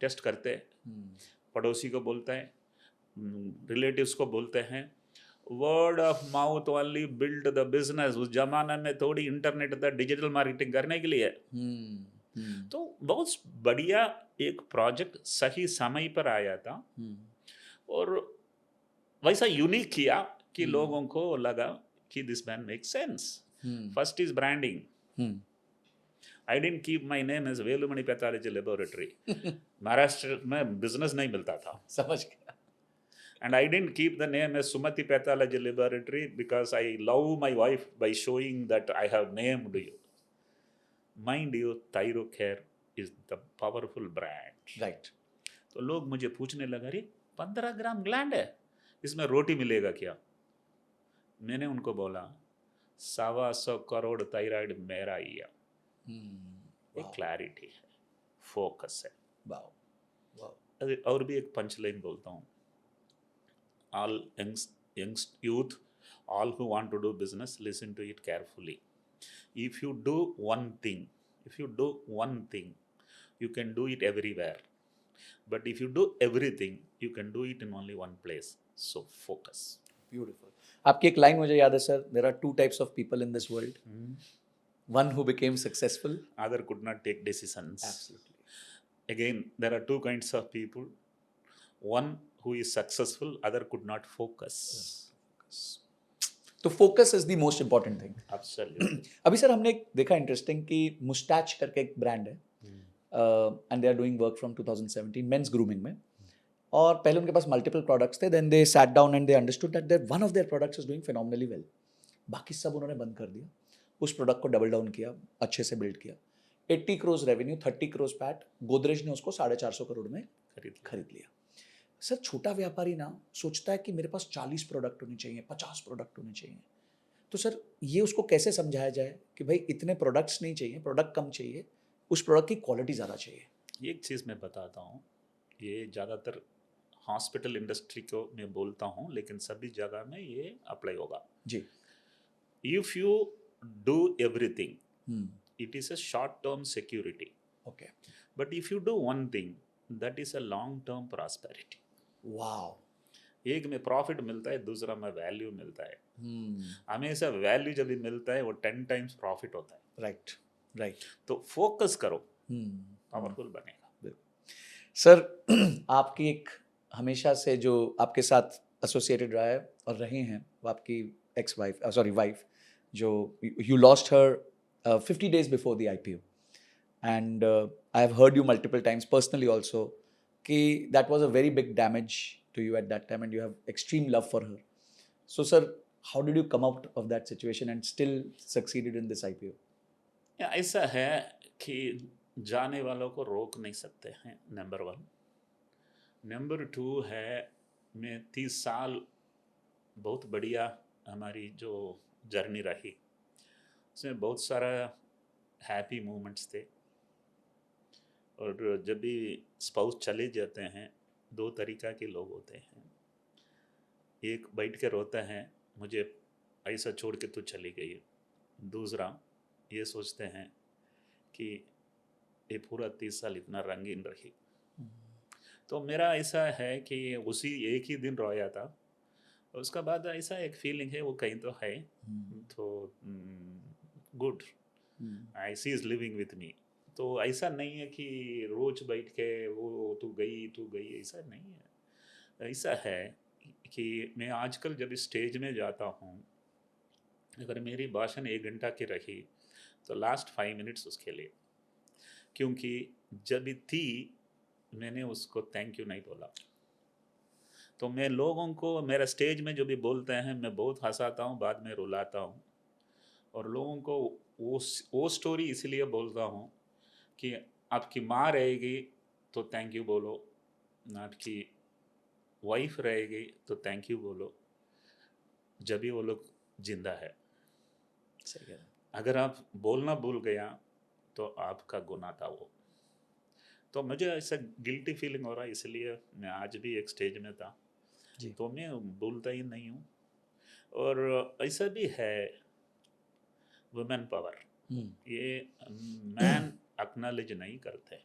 टेस्ट करते हैं, पड़ोसी को बोलते हैं, रिलेटिव्स को बोलते हैं, word of mouth only build the business. उस जमाने में थोड़ी इंटरनेट था डिजिटल मार्केटिंग करने के लिए। तो बहुत बढ़िया एक प्रोजेक्ट सही समय पर आया था, और वैसा यूनिक किया कि लोगों को लगा कि this man make sense. First is branding. I didn't keep my name as Velumani pathology laboratory. Maharashtra में बिजनेस नहीं मिलता था, समझ गया। and I didn't keep the name as Sumati Pathology Laboratory because I love my wife by showing that I have named you. Mind you, ThyroCare is the powerful brand. Right. तो लोग मुझे पूछने लगा, अरे 15 ग्राम ग्लैंड है, इसमें रोटी मिलेगा क्या? मैंने उनको बोला 125 करोड़ थायराइड मेरा ही है। एक क्लैरिटी है, फोकस है। और भी एक पंचलाइन बोलता हूँ, all young youth, all who want to do business, listen to it carefully. If you do one thing, you can do it everywhere. But if you do everything, you can do it in only one place. So focus. Beautiful. आपकी एक लाइन मुझे याद है sir, there are two types of people in this world. One who became successful. Other could not take decisions. Absolutely. Again, there are two kinds of people. One who is successful, other could not focus. तो focus is the most important thing. Absolutely. अभी सर हमने एक देखा इंटरेस्टिंग कि मुस्टैच करके एक ब्रांड है, and they are doing work from 2017 men's grooming में, और पहले उनके पास मल्टीपल प्रोडक्ट्स थे, then they sat down and they understood that their one of their products is doing phenomenally well. बाकी सब उन्होंने बंद कर दिया, उस प्रोडक्ट को डबल डाउन किया, अच्छे से बिल्ड किया, 80 करोड़ रेवेन्यू, 30 करोड़ पैट, गोदरेज ने उसको 450 करोड़ में खरीद लिया। सर छोटा व्यापारी ना सोचता है कि मेरे पास 40 प्रोडक्ट होने चाहिए, 50 प्रोडक्ट होने चाहिए, तो सर ये उसको कैसे समझाया जाए कि भाई इतने प्रोडक्ट्स नहीं चाहिए, प्रोडक्ट कम चाहिए, उस प्रोडक्ट की क्वालिटी ज़्यादा चाहिए? एक चीज़ मैं बताता हूँ, ये ज़्यादातर हॉस्पिटल इंडस्ट्री को मैं बोलता हूँ, लेकिन सभी जगह में ये अप्लाई होगा जी। If you do everything, it is a short term security, okay, but if you do one thing, that is a long term prosperity. Wow. एक में प्रॉफिट मिलता है, दूसरा में वैल्यू मिलता है। हमेशा वैल्यू जब भी मिलता है वो 10 टाइम्स प्रॉफिट होता है। Right right. तो फोकस करो, पावरफुल बनेगा। सर आपकी एक हमेशा से जो आपके साथ एसोसिएटेड रहा है और रहे हैं, वो आपकी एक्स वाइफ, सॉरी वाइफ, जो you lost her 50 days before the IPO, and I have heard you multiple times personally also कि that was a very big damage to you at that time and you have extreme love for her. So sir, how did you come out of that situation and still succeeded in this IPO? ऐसा है कि जाने वालों को रोक नहीं सकते हैं, नंबर 1। नंबर 2 है, मैं 30 साल बहुत बढ़िया हमारी जो जर्नी रही, उसमें बहुत सारा हैप्पी मोमेंट्स थे। और जब भी स्पाउस चले जाते हैं, 2 तरीक़ा के लोग होते हैं। एक बैठ के रोता है, मुझे ऐसा छोड़ के तू चली गई। दूसरा ये सोचते हैं कि ये पूरा 30 साल इतना रंगीन रही। तो मेरा ऐसा है कि उसी एक ही दिन रोया था, उसका बाद ऐसा एक फीलिंग है, वो कहीं तो है। तो good, I see is living with me. तो ऐसा नहीं है कि रोज बैठ के वो तू गई, ऐसा नहीं है। ऐसा है कि मैं आजकल जब स्टेज में जाता हूँ, अगर मेरी भाषण 1 घंटा की रही तो लास्ट 5 मिनट्स उसके लिए, क्योंकि जब थी मैंने उसको थैंक यू नहीं बोला। तो मैं लोगों को, मेरा स्टेज में जो भी बोलते हैं, मैं बहुत हंसाता हूँ, बाद में रुलाता हूँ। और लोगों को वो स्टोरी इसलिए बोलता हूँ कि आपकी माँ रहेगी तो थैंक यू बोलो, आपकी वाइफ रहेगी तो थैंक यू बोलो, जब भी वो लोग जिंदा है। सही कह रहे हैं। अगर आप बोलना भूल गया तो आपका गुनाह था वो। तो मुझे ऐसा गिल्टी फीलिंग हो रहा है, इसलिए मैं आज भी एक स्टेज में था जी। तो मैं बोलता ही नहीं हूँ। और ऐसा भी है, वुमेन पावर, ये मैन एक्नॉलेज नहीं करते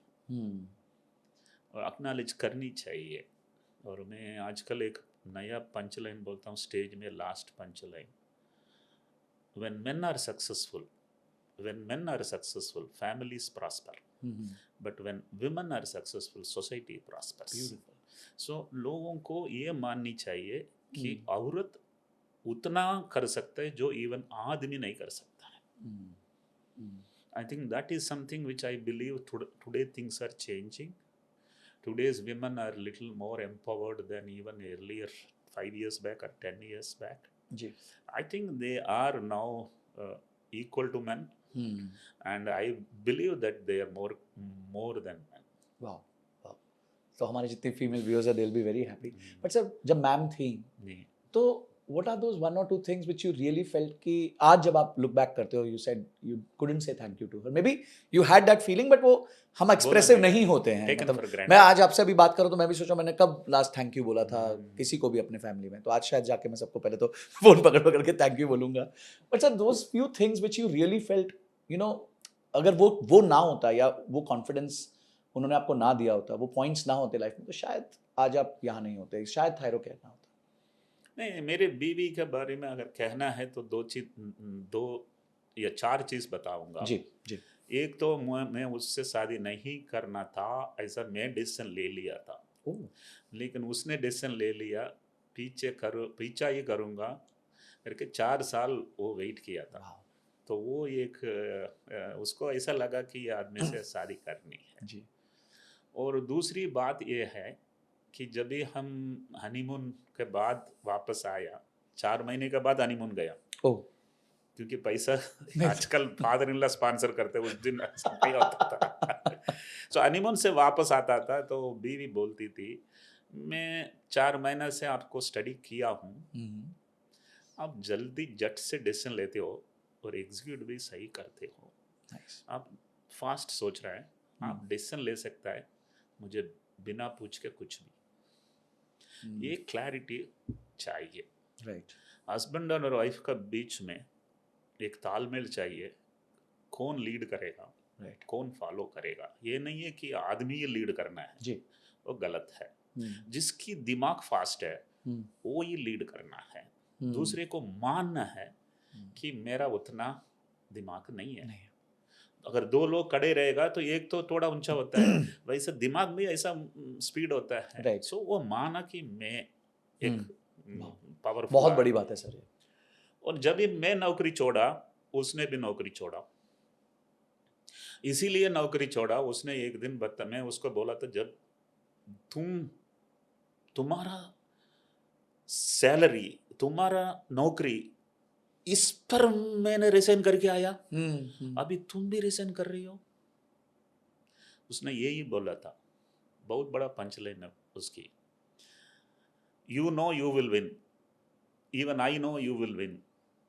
और एक्नॉलेज करनी चाहिए। और मैं आजकल एक नया पंच लाइन बोलता हूँ स्टेज में, last punch line, when men are successful families prosper, but when women are successful society prospers. Beautiful. So लोगों को ये माननी चाहिए कि औरत उतना कर सकता है जो इवन आदमी नहीं कर सकता है। I think that is something which I believe today things are changing. Today's women are little more empowered than even earlier 5 years back or 10 years back. Ji. I think they are now equal to men, and I believe that they are more than men. वाह वाह, तो हमारे जितने फीमेल व्यूअर्स है they will be very happy. But sir, जब मैम थी तो what are those 1 or 2 things which you really felt कि आज जब आप लुक बैक करते हो, you said you couldn't say thank you to her, maybe you had that feeling but वो हम एक्सप्रेसिव नहीं होते हैं। मतलब मैं आज आपसे अभी बात करूं तो मैं भी सोचा मैंने कब लास्ट थैंक यू बोला था किसी को भी अपने फैमिली में, तो आज शायद जाके मैं सबको पहले तो फोन पकड़ के थैंक यू बोलूंगा। But sir, those few things which you really felt, you know, अगर वो ना होता या वो कॉन्फिडेंस उन्होंने आपको ना दिया होता, वो पॉइंट्स ना होते लाइफ में, तो शायद आज आप यहाँ नहीं होते, शायद थायरो कहना होता। नहीं, मेरे बीवी के बारे में अगर कहना है तो 2 या 4 चीज़ बताऊंगा। जी जी। एक तो मैं उससे शादी नहीं करना था, ऐसा मैं डिसीजन ले लिया था। लेकिन उसने डिसीजन ले लिया पीछा ही करूँगा करके 4 साल वो वेट किया था। तो वो एक उसको ऐसा लगा कि ये आदमी से शादी करनी है जी। और दूसरी बात ये है कि जब भी हम हनीमून के बाद वापस आया, 4 महीने के बाद हनीमून गया, क्योंकि पैसा आजकल फादर इन लॉ स्पॉन्सर करते, उस दिन नहीं होता था। सो हनीमून से वापस आता था तो बीवी बोलती थी, मैं 4 महीने से आपको स्टडी किया हूँ, आप जल्दी जट से डिसीजन लेते हो और एग्जीक्यूट भी सही करते हो। आप फास्ट सोच रहे हैं, आप डिसीजन ले सकता है मुझे बिना पूछ के कुछ भी। ये क्लैरिटी चाहिए। राइट। हस्बैंड और वाइफ का बीच में एक तालमेल चाहिए, कौन लीड करेगा, राइट, कौन फॉलो करेगा। ये नहीं है कि आदमी ये लीड करना है जी, वो गलत है। जिसकी दिमाग फास्ट है वो ये लीड करना है। दूसरे को मानना है कि मेरा उतना दिमाग नहीं है। अगर 2 लोग खड़े रहेगा तो एक तो थोड़ा ऊंचा होता है, वैसे दिमाग में ऐसा स्पीड होता है। सो वो माना कि मैं एक पावरफुल, बहुत बड़ी बात है सर। और जब भी मैं नौकरी छोड़ा उसने भी नौकरी छोड़ा, इसीलिए नौकरी छोड़ा उसने। एक दिन मैं उसको बोला था, जब तुम्हारा सैलरी, तुम्हारा नौकरी, इस पर मैंने रिजाइन करके आया, अभी तुम भी रिजाइन कर रही हो, उसने यही बोला था, बहुत बड़ा पंचलाइन है उसकी, you know you will win, even I know you will win,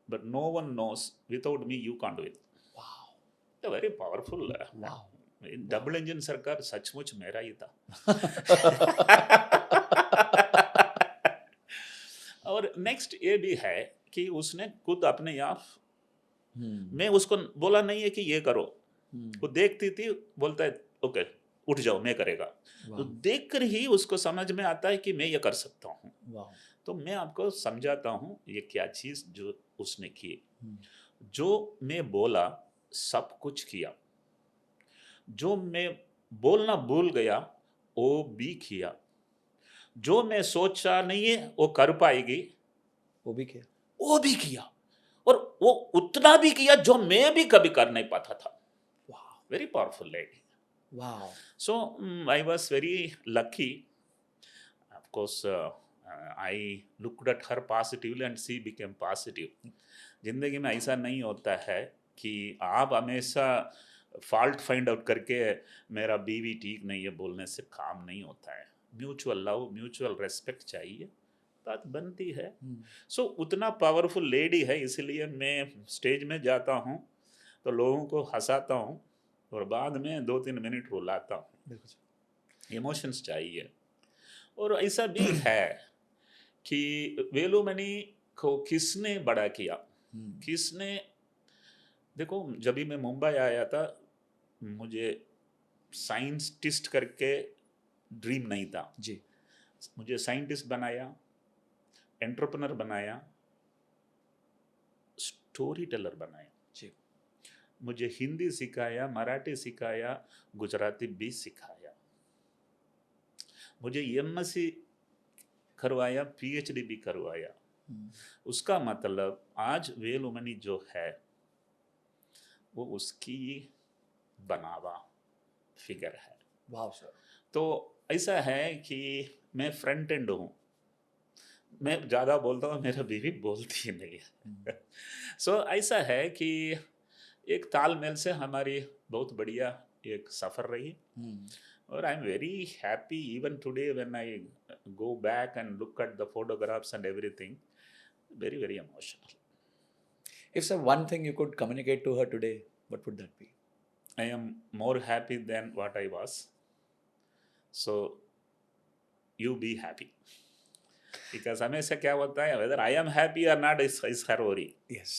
but no one knows without me you can't win. Wow very powerful. Wow double engine सरकार सचमुच मेरा ही था। और नेक्स्ट ये भी है कि उसने खुद अपने आप, मैं उसको बोला नहीं है कि ये करो, वो देखती थी, बोलता है ओके उठ जाओ मैं करेगा, तो देखकर ही उसको समझ में आता है कि मैं ये कर सकता हूँ। वाओ तो मैं आपको समझाता हूँ ये क्या चीज जो उसने की, जो मैं बोला सब कुछ किया, जो मैं बोलना भूल गया वो भी किया, जो मैं सोचा नहीं है वो कर पाएगी वो भी किया। वो भी किया, और वो उतना भी किया जो मैं भी कभी कर नहीं पाता था। Wow very powerful lady. Wow So I was very lucky. Of course, I looked at her positively and she became positive. जिंदगी में ऐसा नहीं होता है कि आप हमेशा फॉल्ट फाइंड आउट करके मेरा बीवी ठीक नहीं है बोलने से काम नहीं होता है। म्यूचुअल लव, म्यूचुअल रेस्पेक्ट चाहिए, बात बनती है। सो उतना पावरफुल लेडी है, इसलिए मैं स्टेज में जाता हूँ तो लोगों को हंसाता हूँ और बाद में 2-3 मिनट रुलाता हूँ। इमोशंस चाहिए। और ऐसा भी है कि वेलुमणि को किसने बड़ा किया, किसने, देखो जब भी मैं मुंबई आया था मुझे साइंटिस्ट करके ड्रीम नहीं था जी। मुझे साइंटिस्ट बनाया, एंटरप्रेन्योर बनाया, स्टोरी टेलर बनाया जी। मुझे हिंदी सिखाया, मराठी सिखाया, गुजराती भी सिखाया, मुझे एमएससी करवाया, पीएचडी भी करवाया। उसका मतलब आज वेलुमणि जो है वो उसकी बनावा फिगर है। वाह सर। तो ऐसा है कि मैं फ्रंट एंड हूँ, मैं ज़्यादा बोलता हूँ, मेरा बीवी बोलती नहीं है। सो ऐसा है कि एक तालमेल से हमारी बहुत बढ़िया एक सफ़र रही। और I am very happy even today when I go back and look at the photographs and everything, very very emotional. If sir one thing you could communicate to her today, what would that be? I am more happy than what I was. So you be happy. Because हमेशा क्या होता है, whether I am happy or not is her worry. Yes.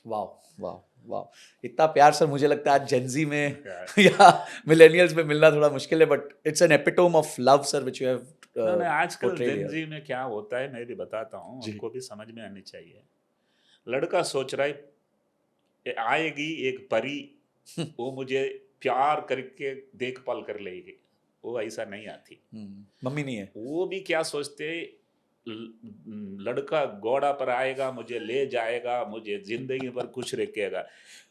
Wow wow wow, इतना प्यार सर मुझे लगता है आज जेनजी में या मिलेनियल्स में मिलना थोड़ा मुश्किल है, but it's an epitome of love sir which you have आजकल portrayed here. जेनजी में क्या होता है मैं भी बताता हूँ, जी। उनको भी समझ में आनी चाहिए। लड़का सोच रहा है आएगी एक परी वो मुझे प्यार करके देखभाल कर लेगी, वो ऐसा नहीं आती। मम्मी नहीं है। वो भी क्या सोचते, लड़का घोड़ा पर आएगा, मुझे ले जाएगा, मुझे जिंदगी भर खुश रखेगा।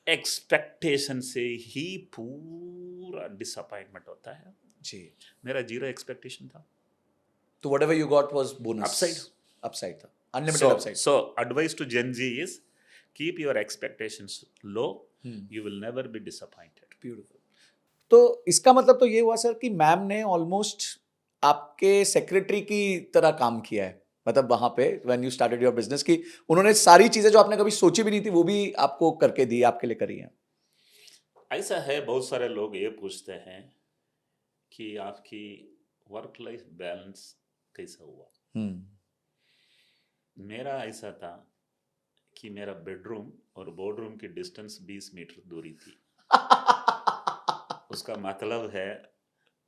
एक्सपेक्टेशन से ही पूरा डिसअपॉइंटमेंट होता है। जी। मेरा 0 एक्सपेक्टेशन था, तो whatever you got was bonus. Upside था, unlimited upside. So advice to Gen Z is keep your expectations low, you will never be disappointed. Beautiful. तो इसका मतलब तो ये हुआ सर कि मैम ने ऑलमोस्ट आपके सेक्रेटरी की तरह काम किया है, मतलब वहां पे when you started your business की उन्होंने सारी चीजें जो आपने कभी सोची भी नहीं थी वो भी आपको करके दी, आपके लिए करी हैं। ऐसा है, बहुत सारे लोग ये पूछते हैं कि आपकी वर्क लाइफ बैलेंस कैसा हुआ। मेरा ऐसा था कि मेरा बेडरूम और बोर्डरूम की डिस्टेंस 20 मीटर दूरी थी। उसका मतलब है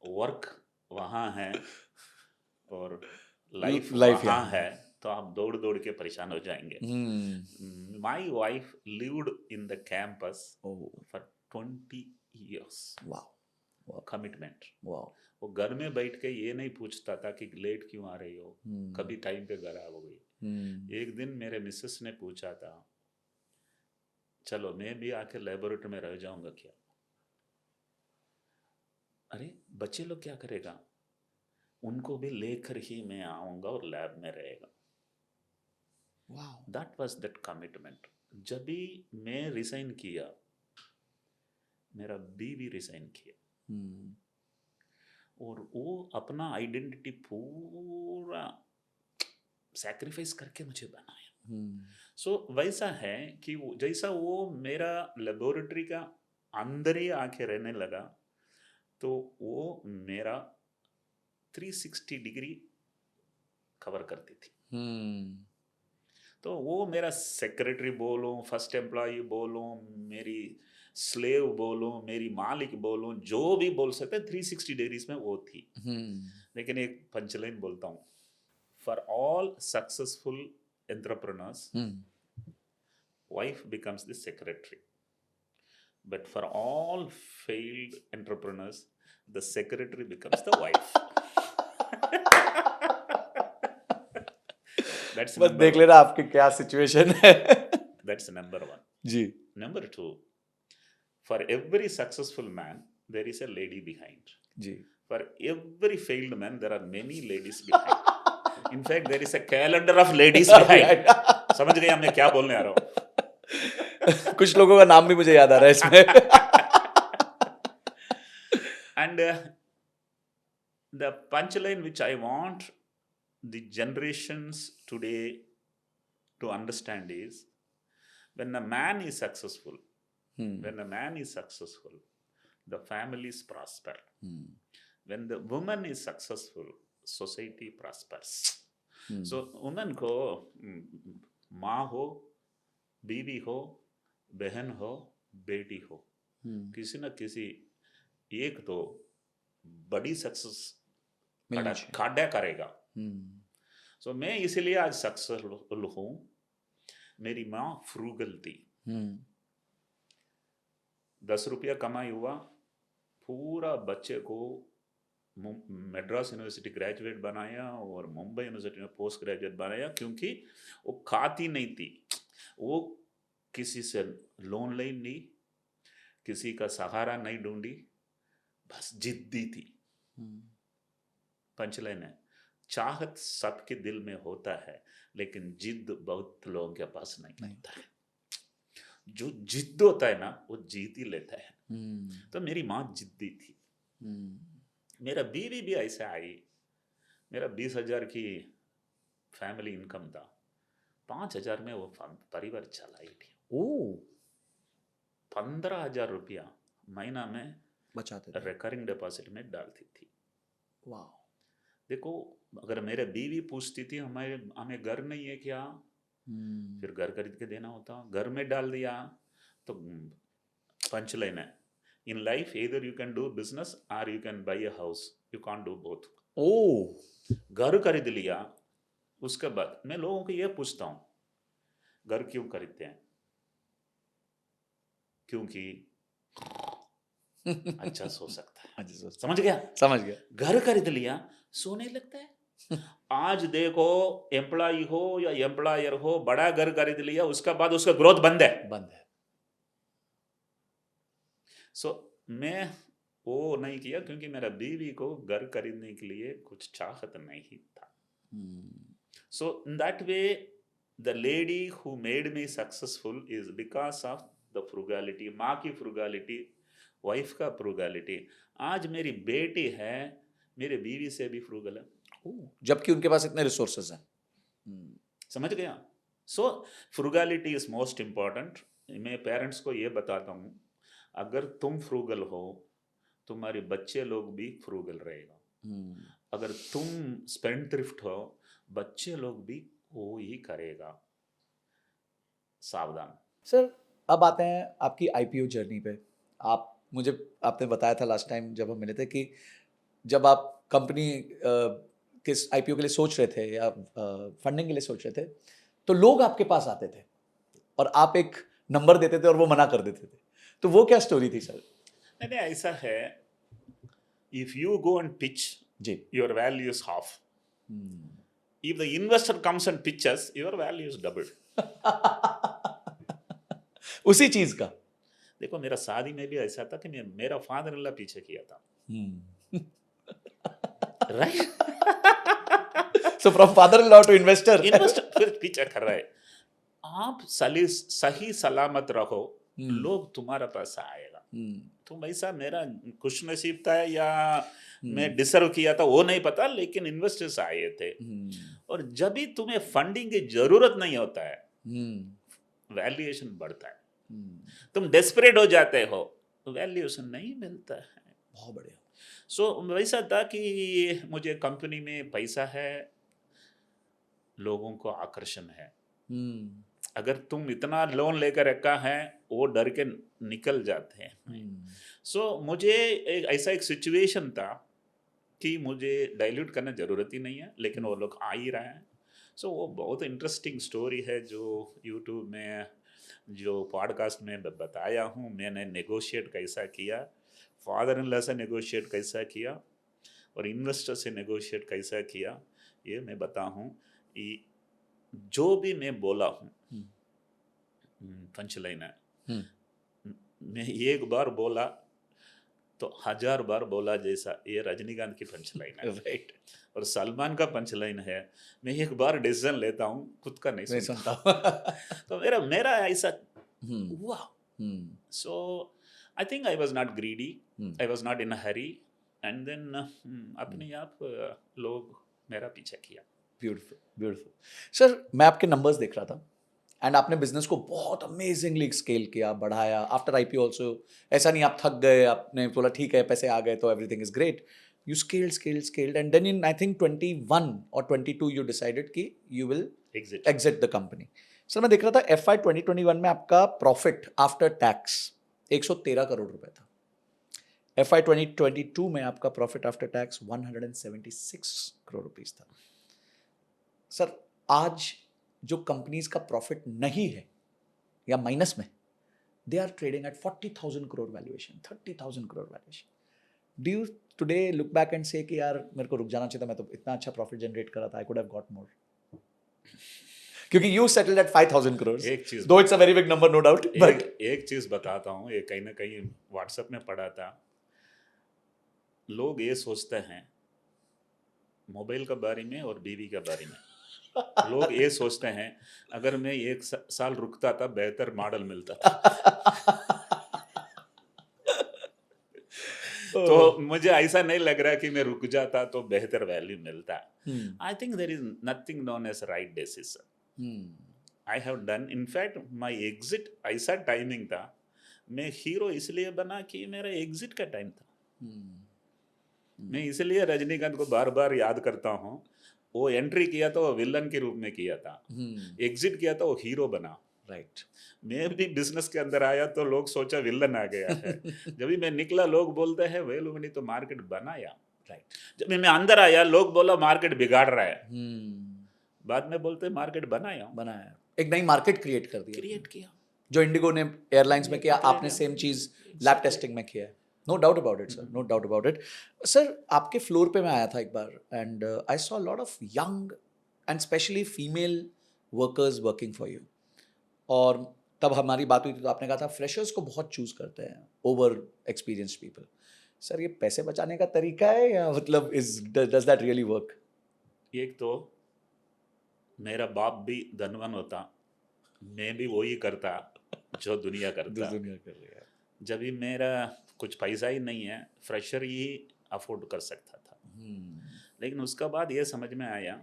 वर्क वहाँ है और लाइफ वहाँ है, तो आप दौड़ दौड़ के परेशान हो जाएंगे। My wife lived in the campus for 20 years. वाह, कमिटमेंट। वाह। वो घर में बैठ के ये नहीं पूछता था कि लेट क्यों आ रही हो, कभी टाइम पे घर आ गई। एक दिन मेरे मिसेस ने पूछा था, चलो मैं भी आके लेबोरेटरी में रह जाऊंगा क्या? अरे बच्चे लोग क्या करेगा, उनको भी लेकर ही मैं आऊंगा और लैब में रहेगा। That was that commitment. जब भी मैं रिजाइन किया, मेरा बीवी रिजाइन किया। और वो अपना आइडेंटिटी पूरा सैक्रिफाइस करके मुझे बनाया। सो वैसा है कि जैसा वो मेरा लेबोरेटरी का अंदर ही आके रहने लगा, तो वो मेरा 360 डिग्री कवर करती थी। तो वो मेरा सेक्रेटरी बोलो, फर्स्ट एम्प्लॉय बोलो, मेरी स्लेव बोलो, मेरी मालिक बोलो, जो भी बोल सकते 360 डिग्रीज में वो थी। लेकिन एक पंचलाइन बोलता हूँ, for all successful entrepreneurs wife becomes the secretary, but for all failed entrepreneurs the secretary becomes the wife. That's बस देख लेना आपके क्या सिचुएशन है। That's number one. Ji. Number two, for every successful man there is a lady behind. Ji. For every failed man there are many ladies behind. In fact there is a calendar of ladies behind. समझ गए मैं क्या बोलने आ रहा हूँ? कुछ लोगों का नाम भी मुझे याद आ रहा है इसमें। And the punchline which I want the generations today to understand is, when a man is successful, the families prosper. When the woman is successful, society prospers. So woman को माँ हो, बीवी हो, बहन हो, बेटी हो, किसी न किसी एक तो बड़ी सक्सेस खाड़ा करेगा। सो मैं इसीलिए आज सक्सेसफुल हूँ। मेरी माँ फ्रूगल थी। 10 रुपया कमाई हुआ, पूरा बच्चे को मद्रास यूनिवर्सिटी ग्रेजुएट बनाया और मुंबई यूनिवर्सिटी में पोस्ट ग्रेजुएट बनाया, क्योंकि वो खाती नहीं थी, वो किसी से लोन नहीं, किसी का सहारा नहीं ढूंढी, बस जिद्दी थी। पंचलाइन है, चाहत सबके दिल में होता है, लेकिन जिद बहुत लोगों के पास नहीं होता है। जो जिद होता है ना, वो जीत ही लेता है। तो मेरी माँ जिद्दी थी। मेरा बीवी भी ऐसे आई। मेरा 20,000 की फैमिली इनकम था, 5,000 में वो परिवार चलाई थी। 15,000 रुपया महीना में बचाते थे, रिकरिंग डिपॉजिट में डालती थी। वाह। देखो, अगर मेरे बीवी पूछती थी हमें घर नहीं है क्या, फिर घर खरीद के देना होता, घर में डाल दिया। तो पंचलाइन है, in life either you can do business or you can buy a house, you can't do both. घर खरीद लिया, उसके बाद मैं लोगों को ये पूछता हूँ, घर क्यों खरीदते हैं? क्योंकि अच्छा सो सकता है। समझ गया? समझ गया। घर खरीद लिया, सोने लगता है। आज देखो, एम्प्लॉय हो या एम्प्लॉयर हो, बड़ा घर खरीद लिया, उसका बाद उसका ग्रोथ बंद है। सो मैं वो नहीं किया, क्योंकि मेरा बीवी को घर खरीदने के लिए कुछ चाहत नहीं था। So in that way the lady who made me successful is because of the frugality. माँ की फ्रूगैलिटी, वाइफ का फ्रूगैलिटी। आज मेरी बेटी है, मेरे बीवी से भी फ्रूगल है, जबकि उनके पास इतने रिसोर्सेज हैं। समझ गया? सो फ्रूगैलिटी इज मोस्ट इम्पॉर्टेंट। मैं पेरेंट्स को ये बताता हूँ, अगर तुम फ्रूगल हो, तुम्हारे बच्चे लोग भी फ्रूगल रहेगा। अगर तुम स्पेंडथ्रिफ्ट हो, बच्चे लोग भी वो ही करेगा। सावधान। सर, अब आते हैं आपकी आईपीओ जर्नी पे। आपने बताया था लास्ट टाइम जब हम मिले थे कि जब आप कंपनी के आईपीओ के लिए सोच रहे थे या फंडिंग के लिए सोच रहे थे, तो लोग आपके पास आते थे और आप एक नंबर देते थे और वो मना कर देते थे। तो वो क्या स्टोरी थी सर? नहीं, ऐसा है, if you go and pitch, your value is half. If the investor comes and pitches, your value is double. उसी चीज का। देखो, मेरा शादी में भी ऐसा था कि मेरा फादर इन लॉ पीछे किया था। Right? So from father in law to investor फिर पीछे कर रहा है। आप सही सलामत रहो, लोग तुम्हारा पैसा आएगा। तो वैसा मेरा खुश नसीब था या मैं हम्म, डिसर्व किया था वो नहीं पता, लेकिन इन्वेस्टर्स आए थे। हम्म, और जब भी तुम्हें फंडिंग की जरूरत नहीं होता है, हम्म, वैल्यूएशन बढ़ता है। हम्म, तुम डेस्परेट हो जाते हो तो वैल्यूएशन नहीं मिलता है। बहुत बढ़िया। सो वैसा था कि मुझे कंपनी में पैसा है, लोगों को आकर्षण है। हम्म, अगर तुम इतना लोन लेकर रखा है, वो डर के निकल जाते हैं। हम्म, सो मुझे ऐसा एक सिचुएशन था कि मुझे डाइल्यूट करने ज़रूरत ही नहीं है, लेकिन वो लोग आ ही रहे हैं। सो वो बहुत इंटरेस्टिंग स्टोरी है जो यूट्यूब में, जो पॉडकास्ट में बताया हूँ। मैंने नेगोशिएट कैसा किया, फादर इन लॉ से नेगोशिएट कैसा किया, और इन्वेस्टर से नेगोशिएट कैसा किया, ये मैं बता हूँ। जो भी मैं बोला हूँ, पंच लाइन है, हम्म, मैं एक बार बोला तो 1000 बार बोला जैसा ये रजनीकांत की पंच लाइन है। राइट। और सलमान का पंच लाइन है, मैं एक बार डिसीजन लेता हूँ, खुद का नहीं नहीं सुनता। सुनता। तो मेरा मेरा ऐसा हम्म, हुआ। Hmm, so I think I was not greedy, hmm, I was not in a hurry, and then अपने आप लोग मेरा पीछा किया। Beautiful, beautiful. सर, मैं आपके नंबर्स देख रहा था एंड आपने बिजनेस को बहुत अमेजिंगली स्केल किया, बढ़ाया। आफ्टर आईपीओ ऑल्सो ऐसा नहीं आप थक गए, आपने बोला ठीक है पैसे आ गए तो everything is great. You scaled and then in I think 21 और 22 यू डिसाइडेड कि you will exit. Exit the company. Sir, मैं देख रहा था FY 2021 में आपका प्रॉफिट आफ्टर टैक्स 113 करोड़ रुपए था। FY 2022 में आपका profit after tax 176 crore rupees था। सर, आज जो कंपनीज का प्रॉफिट नहीं है या माइनस में, they are trading at 40,000 crore valuation, 30,000 crore valuation. Do you today look back and say कि यार मेरे को रुक जाना चाहिए था, मैं तो इतना अच्छा प्रॉफिट जनरेट कर रहा था, I could have got more? क्योंकि यू सेटल्ड एट 5,000 करोड़, एक चीज दो it's a very big number no doubt, but एक चीज बताता हूँ, ये कहीं ना कहीं व्हाट्सएप में पढ़ा था। लोग ये सोचते हैं मोबाइल के बारे में और बीवी के बारे में, लोग ये सोचते हैं अगर मैं एक साल रुकता था बेहतर मॉडल मिलता था। तो मुझे ऐसा नहीं लग रहा कि मैं रुक जाता तो बेहतर वैल्यू मिलता। I think there is nothing known as right decision I have done. In fact my exit ऐसा टाइमिंग था, मैं हीरो इसलिए बना कि मेरा एग्जिट का टाइम था। मैं इसलिए रजनीकांत को बार बार याद करता हूँ, वो एंट्री किया तो वो विलन के रूप में किया था, एग्जिट किया तो वो हीरो बना। राइट। मैं भी बिजनेस के अंदर आया तो लोग सोचा विलन आ गया है। जब भी मैं निकला लोग बोलते हैं वेलुमनी तो मार्केट बनाया। राइट। जब मैं अंदर आया लोग बोला मार्केट बिगाड़ रहा है, बाद में बोलते मार्केट बनाया, एक नई मार्केट क्रिएट कर दिया, क्रिएट किया। जो इंडिगो ने एयरलाइंस में किया, आपने सेम चीज लैब Exactly. टेस्टिंग में किया है। No doubt about it sir, no doubt about it. Sir, आपके फ्लोर पे मैं आया था एक बार and I saw lot of young and specially female workers working for you, और तब हमारी बात हुई थी तो आपने कहा था फ्रेशर्स को बहुत चूज करते हैं ओवर एक्सपीरियंस्ड पीपल। सर, ये पैसे बचाने का तरीका है या मतलब is does that really work? एक तो मेरा बाप भी धनवान होता, मैं भी वही करता जो दुनिया करता। दुनिया कर रही है। जब भी मेरा कुछ पैसा ही नहीं है, फ्रेशर ही अफोर्ड कर सकता था। लेकिन उसका बाद ये समझ में आया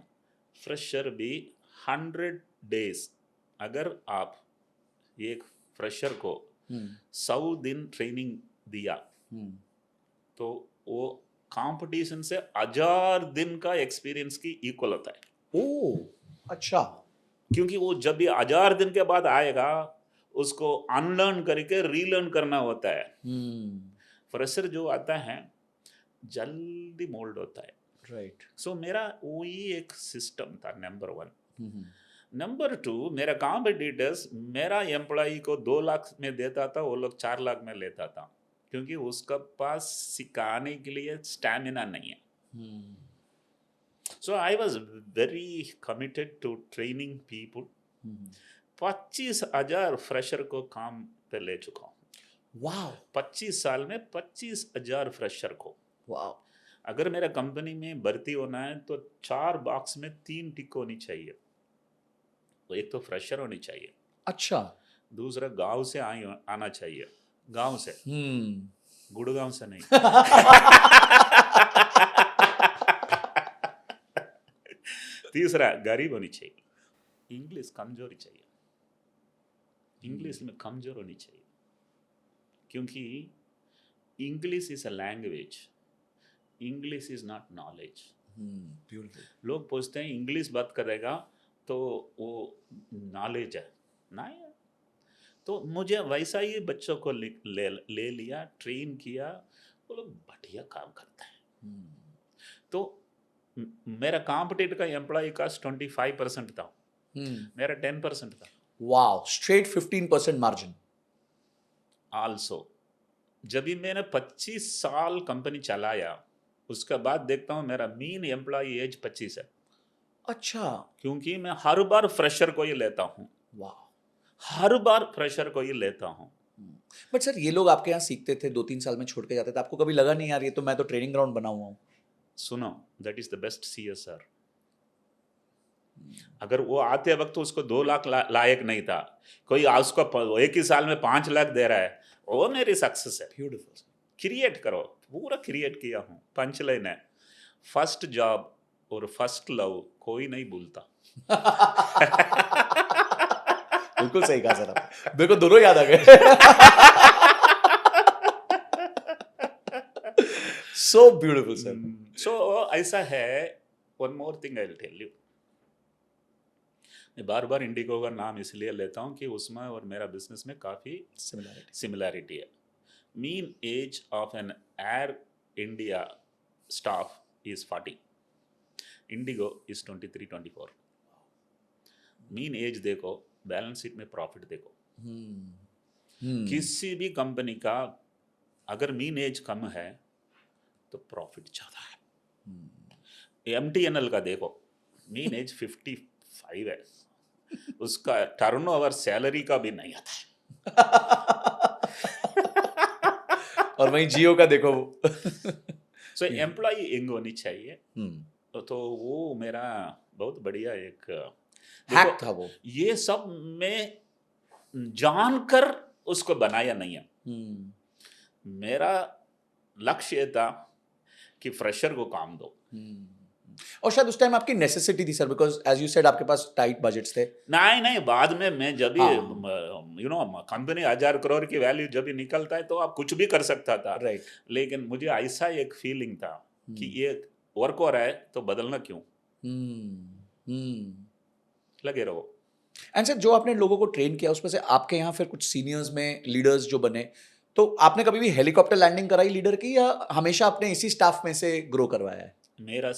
फ्रेशर भी 100 डेज, अगर आप एक फ्रेशर को 100 दिन ट्रेनिंग दिया तो वो कंपटीशन से 1000 दिन का एक्सपीरियंस की इक्वल होता है। ओह, अच्छा। क्योंकि वो जब भी 1000 दिन के बाद आएगा उसको अनलर्न करके रीलर्न करना होता है। फ्रेशर जो आता है जल्दी मोल्ड होता है। राइट। सो मेरा वही एक सिस्टम था, नंबर 1। नंबर 2, मेरा कॉम्पिटिटर्स मेरा एम्प्लॉई को 2 लाख में देता था, वो लोग 4 लाख में लेता था, क्योंकि उसका पास सिखाने के लिए स्टैमिना नहीं है। So I was very committed to training people. 25,000 fresher को काम पे ले चुका हूँ। वाह, 25 साल में 25,000 फ्रेशर को। वाह। अगर मेरा कंपनी में भर्ती होना है तो 4 बॉक्स में 3 टिक होनी चाहिए। तो एक तो फ्रेशर होनी चाहिए, अच्छा। दूसरा गांव से आना चाहिए, गांव से। गुड़गांव से नहीं। तीसरा, गरीब होनी चाहिए, इंग्लिश कमजोरी चाहिए, इंग्लिश में कमजोर होनी चाहिए, क्योंकि English is a language, English is not knowledge. Beautiful. लोग पूछते हैं इंग्लिश बात करेगा तो वो नॉलेज है, नहीं है। तो मुझे वैसा ही बच्चों को ले लिया, ट्रेन किया, वो लोग बढ़िया काम करते हैं। तो मेरा कॉम्पिटिटिव का एम्प्लॉय कास्ट 25% था, मेरा 10% था। Wow, straight 15% margin. आल्सो जब भी मैंने 25 साल कंपनी चलाया, उसके बाद देखता हूँ मेरा मीन एम्प्लॉय एज 25 है। अच्छा। क्योंकि मैं हर बार फ्रेशर को ही लेता हूँ, वाह। हर बार फ्रेशर को ही लेता हूँ। बट सर, ये लोग आपके यहाँ सीखते थे, 2-3 साल में छोड़ के जाते थे, आपको कभी लगा नहीं यार ये तो मैं तो ट्रेनिंग ग्राउंड बना हुआ हूँ? सुनो, that is the best CSR। अगर वो आते वक्त तो उसको 2 लाख लायक नहीं था, कोई उसको एक ही साल में 5 लाख दे रहा है, वो मेरी सक्सेस है। ब्यूटीफुल। क्रिएट करो, पूरा क्रिएट किया हूँ। पंच लाइन है, फर्स्ट जॉब और फर्स्ट लव कोई नहीं भूलता। बिल्कुल सही कहा सर आप, मेरे को दोनों याद आ गए। So beautiful sir. सो ऐसा है। One more thing I will tell you, मैं बार बार इंडिगो का नाम इसलिए लेता हूँ कि उसमें और मेरा बिजनेस में काफ़ी सिमिलैरिटी है। Mean age of an Air India staff is 40, IndiGo is 23-24। Mean age देखो, बैलेंस शीट में प्रॉफिट देखो। किसी भी कंपनी का अगर मीन एज कम है तो प्रॉफिट ज़्यादा है। MTNL का देखो, मीन एज 55 है, उसका टर्नओवर सैलरी का भी नहीं आता है। और वहीं जियो का देखो। सो एम्प्लॉय यंग होनी चाहिए। तो वो मेरा बहुत बढ़िया एक हैक था वो। ये सब मैं जानकर उसको बनाया नहीं है। मेरा लक्ष्य था कि फ्रेशर को काम दो। और शायद उस टाइम आपकी नेसेसिटी थी sir, because as you said आपके पास टाइट बजट्स थे। नहीं, बाद में मैं जब कंपनी 1000 करोड़ की वैल्यू जब भी निकलता है तो आप कुछ भी कर सकता था। राइट। लेकिन मुझे ऐसा एक फीलिंग था कि ये वर्क हो रहा है तो बदलना क्यों, लगे रहो। एंड सर, जो आपने लोगों को ट्रेन किया उसमें से आपके यहाँ फिर कुछ सीनियर्स में लीडर्स जो बने, तो आपने कभी भी हेलीकॉप्टर लैंडिंग कराई लीडर की, या हमेशा आपने इसी स्टाफ में से ग्रो करवाया है? मेरा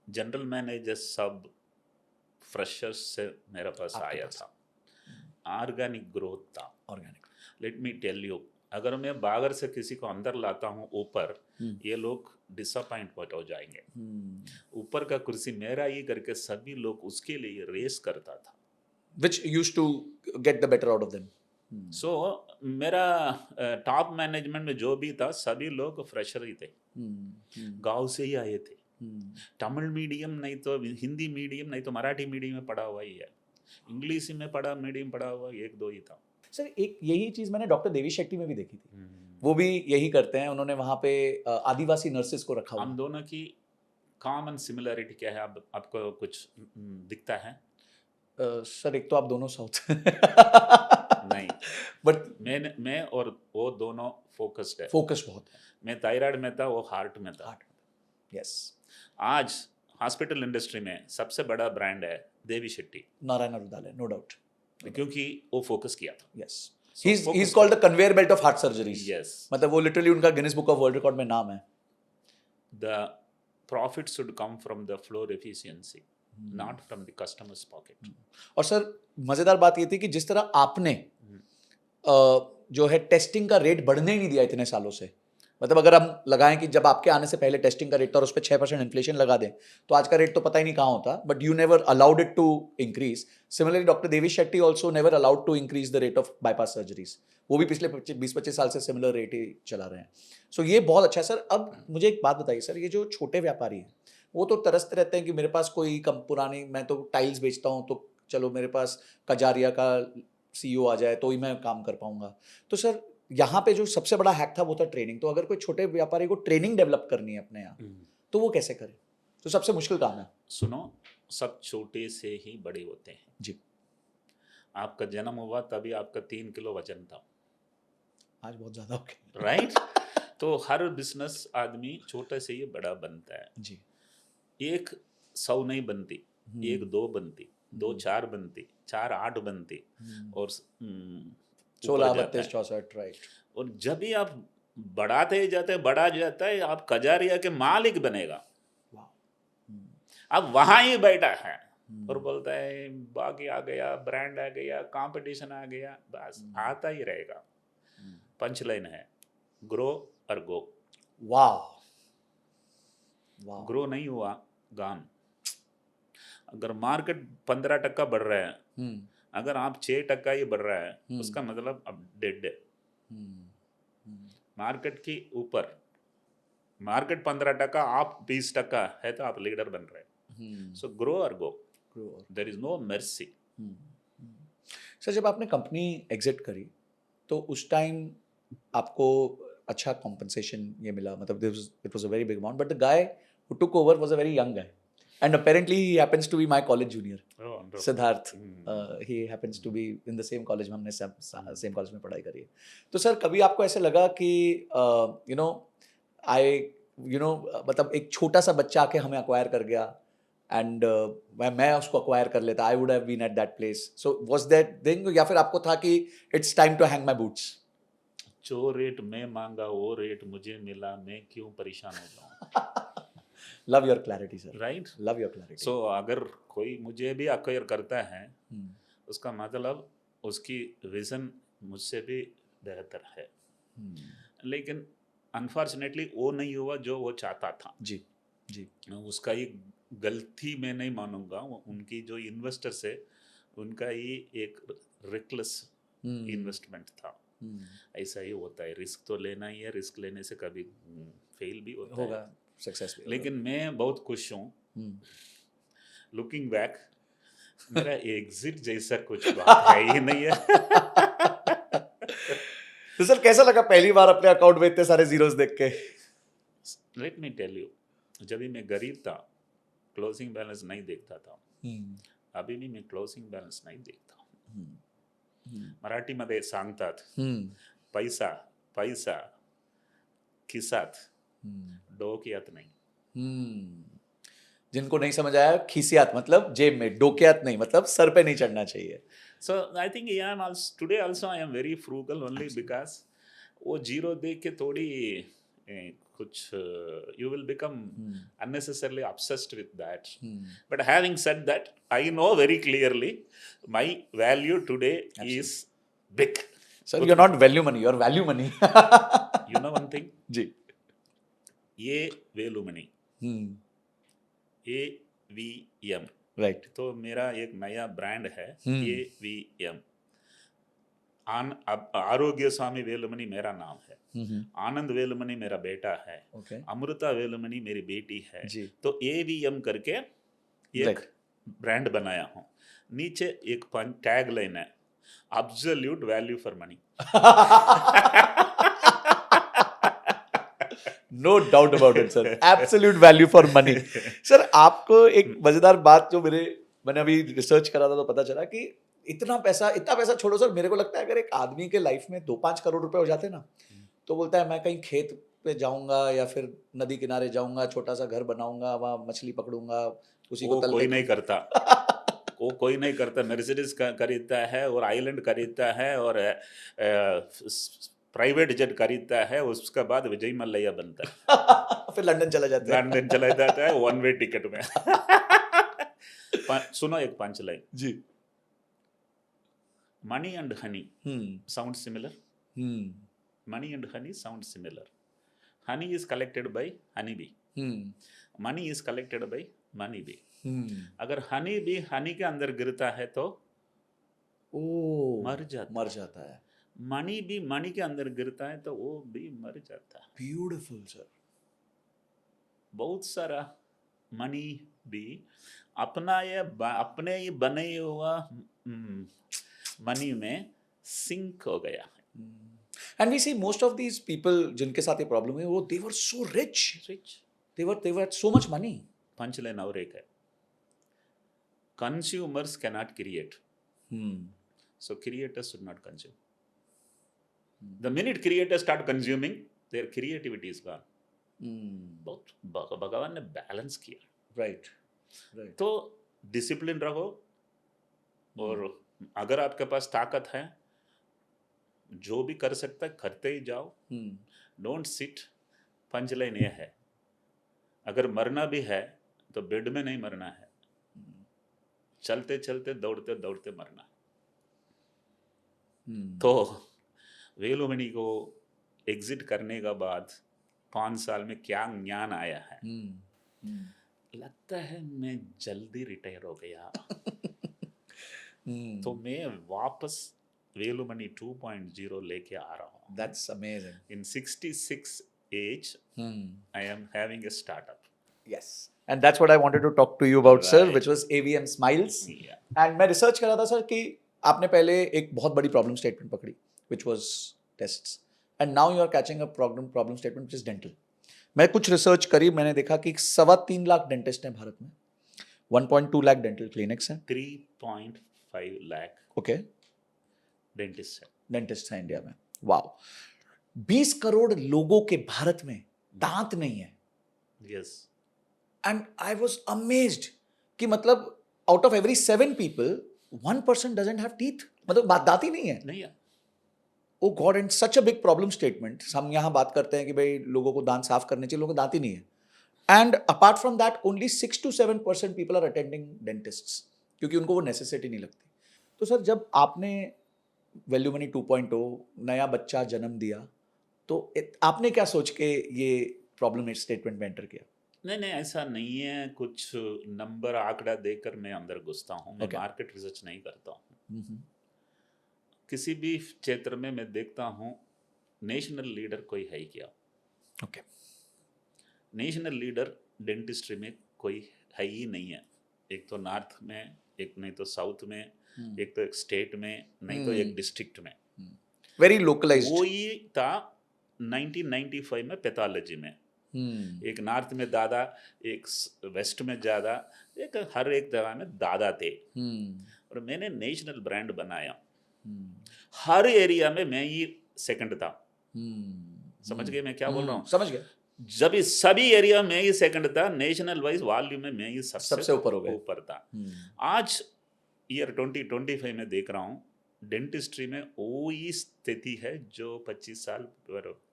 जनरल मैनेजर सब फ्रेशर्स से मेरे पास आया था। ऑर्गेनिक ग्रोथ था। Organic. Let me tell you, अगर मैं बागर से किसी को अंदर लाता हूँ ऊपर, ये लोग डिसअपॉइंट हो जाएंगे। ऊपर का कुर्सी मेरा ही करके सभी लोग उसके लिए रेस करता था, which used to get the better out of them. सो मेरा टॉप मैनेजमेंट में जो भी था सभी लोग फ्रेशर ही थे, गांव से ही आए थे। तमिल मीडियम नहीं तो हिंदी मीडियम नहीं तो मराठी मीडियम में पढ़ा हुआ ही है, इंग्लिश में पढ़ा मीडियम पढ़ा हुआ 1-2 ही था। सर, एक यही चीज मैंने डॉक्टर देवी शेट्टी में भी देखी थी। वो भी यही करते हैं, उन्होंने वहां पे आदिवासी नर्सेस को रखा हुआ। हम दोनों की कॉमन सिमिलरिटी क्या है, आपको कुछ दिखता है? सर, एक तो आप दोनों साउथ नहीं, बट मैं और वो दोनों फोकस्ड है। फोकस बहुत है। मैं थायराइड में था, वो हार्ट में था। यस। आज हॉस्पिटल इंडस्ट्री में सबसे बड़ा ब्रांड है देवी शेट्टी, नारायण हृदयालय, नो डाउट, क्योंकि वो फोकस किया था। Yes, he is called the conveyor belt of heart surgeries. Yes, मतलब वो लिटरली उनका Guinness book of world record में नाम है। The profit should come from the floor efficiency, not from the customers pocket. और सर, मजेदार बात ये थी कि जिस तरह आपने जो है टेस्टिंग का रेट बढ़ने ही नहीं दिया इतने सालों से। मतलब अगर हम लगाएं कि जब आपके आने से पहले टेस्टिंग का रेट था और उस पर 6% इन्फ्लेशन लगा दें तो आज का रेट तो पता ही नहीं कहाँ होता, but you never allowed it to increase. Similarly doctor Devi Shetty also never allowed to increase the rate of bypass surgeries. वो भी पिछले 20-25 साल से सिमिलर रेट ही चला रहे हैं। सो ये बहुत अच्छा है सर। अब मुझे एक बात बताइए सर, ये जो छोटे व्यापारी हैं वो तो तरसते रहते हैं कि मेरे पास कोई कम पुरानी, मैं तो टाइल्स बेचता हूँ तो चलो मेरे पास कजारिया का CEO आ जाए तो ही मैं काम कर पाऊंगा। तो सर, यहाँ पे जो सबसे बड़ा हैक था वो था ट्रेनिंग। तो अगर कोई छोटे व्यापारी को ट्रेनिंग डेवलप करनी है अपने यहाँ, तो वो कैसे करे? तो सबसे मुश्किल काम है। सुनो, सब छोटे से ही बड़े होते हैं जी। आपका जन्म हुआ तभी आपका 3 किलो वजन था, आज बहुत ज्यादा हो गया। राइट? तो हर बिजनेस आदमी छोटे से ही बड़ा बनता है। जी। एक 100 नहीं बनती, एक 2 बनती, 2 4 बनती, 4 8 बनती, और 16 ऊपर जाता 32 है। 64 राइट। और जब भी आप बढ़ाते जाते बड़ा जाता है, आप कजारिया के मालिक बनेगा। अब वहां ही बैठा है और बोलता है बाकी आ गया, ब्रांड आ गया, कंपटीशन आ गया, बस आता ही रहेगा। पंच लाइन है, ग्रो और गो। वाह वाह। ग्रो नहीं हुआ, गान। अगर मार्केट 15% बढ़ रहा है, अगर आप 6% ही बढ़ रहा है, उसका मतलब अब डेड है। मार्केट के ऊपर, मार्केट 15%, आप 20% है तो आप लीडर बन रहे हैं। सो ग्रो और go, there is no mercy. Sir, जब आपने कंपनी एग्जिट करी तो उस टाइम आपको अच्छा कॉम्पनसेशन ये मिला, मतलब it was a very big amount, but the guy who took over was a very young guy and apparently he happens to be my college junior, Siddharth. He happens to be in the same college में, हमने सेम कॉलेज में पढ़ाई करी है। तो सर, कभी आपको ऐसे लगा कि यू नो आई मतलब एक छोटा सा बच्चा आके हमें अक्वायर कर गया एंड मैं उसको अक्वायर कर लेता, I would have been at that place? So was that thing, या फिर आपको था कि it's time to hang my boots? जो रेट मैं मांगा वो रेट मुझे मिला, मैं क्यों परेशान हो जाऊं? Love your clarity sir, right? Love your clarity. So अगर कोई मुझे भी अक्वायर करता है, उसका मतलब उसकी विजन मुझसे भी बेहतर है। लेकिन अनफॉर्चुनेटली वो नहीं हुआ जो वो चाहता था। जी जी। उसका ही गलती मैं नहीं मानूंगा, उनकी जो इन्वेस्टर्स है उनका ही एक रिकलेस इन्वेस्टमेंट था। ऐसा ही होता है, रिस्क तो लेना ही है, रिस्क लेने से कभी फेल भी होगा, सक्सेस भी होगा। लेकिन मैं बहुत खुश हूँ। लुकिंग बैक, मेरा एग्जिट जैसा कुछ बात है ही नहीं है। तो सर, कैसा लगा पहली बार अपने अकाउंट में इतने सारे जीरोस देख के? लेट मी टेल यू, जब भी मैं गरीब था, क्लोजिंग बैलेंस नहीं देखता था। अभी भी मैं क्लोजिंग बैलेंस नाही देखता. मराठीमध्ये सांगतात पैसा पैसा खिसात डोक्यात नाही. जिनको नहीं समझ आया, खिसियात मतलब जेब में, डोक्यात नहीं मतलब सर पे नहीं चढ़ना चाहिए. So I think I am also, today also I am very frugal only because वो जीरो देख के थोड़ी कुछ you will become unnecessarily obsessed with that. But having said that, I know very clearly my value today is big. Sir, you're not value money, you're value money. You know one thing? जी. ये value money. AVM. राइट. तो मेरा एक नया ब्रांड है AVM. आरोग्य स्वामी वेलुमणि मेरा नाम है. आनंद वेलुमणि मेरा बेटा है. अमृता वेलुमणि मेरी बेटी है. तो AVM करके एक ब्रांड बनाया हूँ. नीचे एक टैग लाइन है, absolute value for money. No doubt about it sir, absolute value for money. Sir, आपको एक मजेदार बात जो मैंने अभी रिसर्च करा था तो पता चला कि इतना पैसा छोड़ो सर, मेरे को लगता है अगर एक आदमी के लाइफ में 2-5 करोड़ रुपए हो जाते ना, तो बोलता है मैं कहीं खेत पे जाऊंगा या फिर नदी किनारे जाऊंगा, छोटा सा घर बनाऊंगा, वहां मछली पकड़ूंगा, उसी को तल कोई नहीं करता. वो कोई नहीं करता. मर्सिडीज खरीदता है और आइलैंड खरीदता है और प्राइवेट जेट खरीदता है, उसका बाद विजय मल्लैया बनता है. फिर लंदन चला जाता है 1 वे टिकट में. सुनो एक पंच लाइन जी. Money and honey sound similar. Money and honey sound similar. Honey is collected by honey bee. Money is collected by money bee. अगर हनी बी हनी के अंदर गिरता है तो मर जाता है. मनी भी मनी के अंदर गिरता है तो वो भी मर जाता है. Beautiful sir. बहुत सारा मनी भी अपने ही बने हुआ मनी में सिंक हो गया है. And we see most of these people जिनके साथ ये problem है वो they were so rich. They had so much money. Punchline और एक है, consumers cannot create, so creators should not consume. The minute creators start consuming, their creativity is gone. बहुत भगवान ने बैलेंस किया. Right. तो डिसिप्लिन रहो, और अगर आपके पास ताकत है, जो भी कर सकता है करते ही जाओ. Don't sit. पंचलाइन ये है, अगर मरना भी है तो बेड में नहीं मरना है, चलते चलते दौड़ते दौड़ते मरना. तो वेलुमणि को एग्जिट करने का बाद 5 साल में क्या ज्ञान आया है. लगता है मैं जल्दी रिटायर हो गया. तो मैं वापस वेलुमणि 2.0 लेके आ रहा हूँ. That's amazing. In 66 age, I am having a startup. Yes. And that's what I wanted to talk to you about, sir, Right. which was AVM Smiles. Yeah. And मैं रिसर्च कर रहा था सर कि आपने पहले एक बहुत बड़ी प्रॉब्लम स्टेटमेंट पकड़ी, which was tests. And now you are catching a problem statement which is dental. मैं कुछ रिसर्च करी, मैंने देखा कि 3.25 लाख डेंटिस्ट हैं भारत में, 1.2 लाख डेंटल क्लिनिक्स हैं, 3.5 lakh ओके, डेंटिस्ट है. डेंटिस्ट हैं इंडिया में. वाओ. 20 करोड़ लोगों के भारत में दांत नहीं है. Yes. And I was amazed कि मतलब out of every 7 people 1% doesn't have teeth. मतलब दांत ही नहीं है. नहीं है. Oh God, and such a big problem statement. हम यहाँ बात करते हैं कि भाई लोगों को दांत साफ करने चाहिए, लोगों को दांत ही नहीं है. And apart from that only 6 to 7% people are attending dentists, क्योंकि उनको वो नेसेसिटी नहीं लगती. तो सर जब आपने वेल्यूमनी 2.0 नया बच्चा जन्म दिया, तो आपने क्या सोच के ये प्रॉब्लम स्टेटमेंट में एंटर किया? नहीं, ऐसा नहीं है. कुछ नंबर आंकड़ा देकर मैं अंदर घुसता हूँ. मैं Okay. मार्केट रिसर्च नहीं करता हूँ. किसी भी क्षेत्र में मैं देखता हूँ नेशनल लीडर कोई है ही क्या. ओके. नेशनल लीडर डेंटिस्ट्री में कोई है ही नहीं है. एक तो नॉर्थ में, एक नहीं तो साउथ में, एक तो एक स्टेट में, नहीं तो एक डिस्ट्रिक्ट में. Very localised. वही था 1995 में पैथोलॉजी में. एक नॉर्थ में दादा, एक वेस्ट में ज़्यादा, एक हर एक जगह में दादा थे. और मैंने नेशनल ब्रांड बनाया. हर एरिया में मैं ही सेकंड था. समझ गए मैं क्या बोल रहा हूँ? समझ गए. जब इस सभी एरिया में ही सेकंड था, नेशनल वाइज वॉल्यूम में मैं ही सबसे ऊपर हो गए. ऊपर था. आज ईयर 2025 में देख रहा हूँ डेंटिस्ट्री में वही स्थिति है जो 25 साल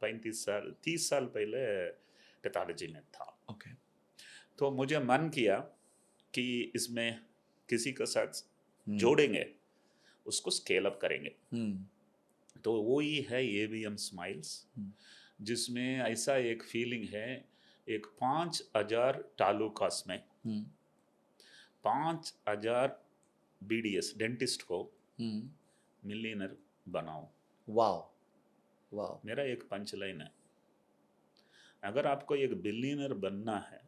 35 साल 30 साल पहले पैथोलॉजी में था. ओके. तो मुझे मन किया कि इसमें किसी के साथ जोड़ेंगे, उसको स्केल अप करेंगे. तो वो ही है AVM स्माइल्स, जिसमें ऐसा एक फीलिंग है, एक 5,000 तालुकास में 5,000 BDS डेंटिस्ट को मिलियनर बनाओ. Wow wow. मेरा एक पंचलाइन है, अगर आपको एक बिलियनर बनना है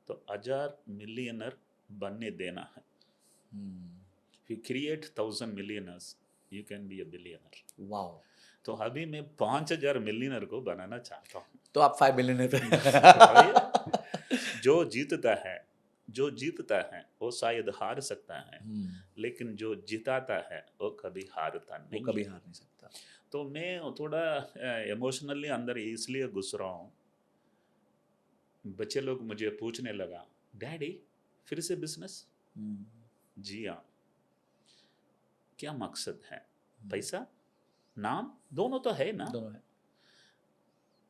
तो 1,000 मिलियनर बनने देना है. If you create 1,000 millionaires, you can be a billionaire. Wow. तो अभी मैं 5,000 मिलियनर को बनाना चाहता हूँ. तो आप 5 बिलियनर पे. जो जीतता है वो शायद हार सकता है, लेकिन जो जिताता है वो कभी हारता नहीं. वो कभी हार नहीं सकता. तो मैं थोड़ा इमोशनली अंदर इसलिए घुस रहा हूँ. बच्चे लोग मुझे पूछने लगा, डैडी फिर से बिजनेस? जी हाँ. क्या मकसद है? पैसा, नाम, दोनों तो है ना. दोनों है.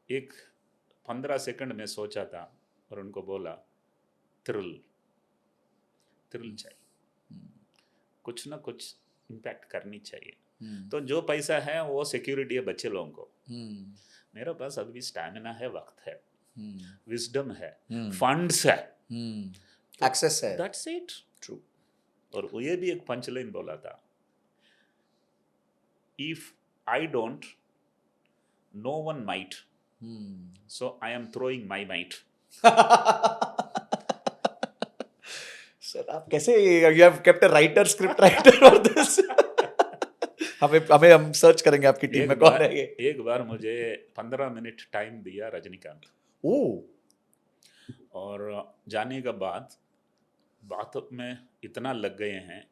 एक 15 सेकंड में सोचा था और उनको बोला थ्रिल चाहिए, कुछ ना कुछ इम्पैक्ट करनी चाहिए. तो जो पैसा है वो सिक्योरिटी है बच्चे लोगों को. मेरे पास अभी स्टैमिना है, वक्त है, विजडम है, फंड्स है, एक्सेस है. That's it. ट्रू. और ये भी एक पंचलाइन बोला था, if I don't, no one might, so I am throwing my might. Sir आप कैसे, you have kept a writer, script writer for this. हम सर्च करेंगे आपकी टीम में कौन है ये। एक बार मुझे 15 मिनट टाइम दिया रजनीकांत, ओ, और जाने के बाद बातों में इतना लग गए हैं,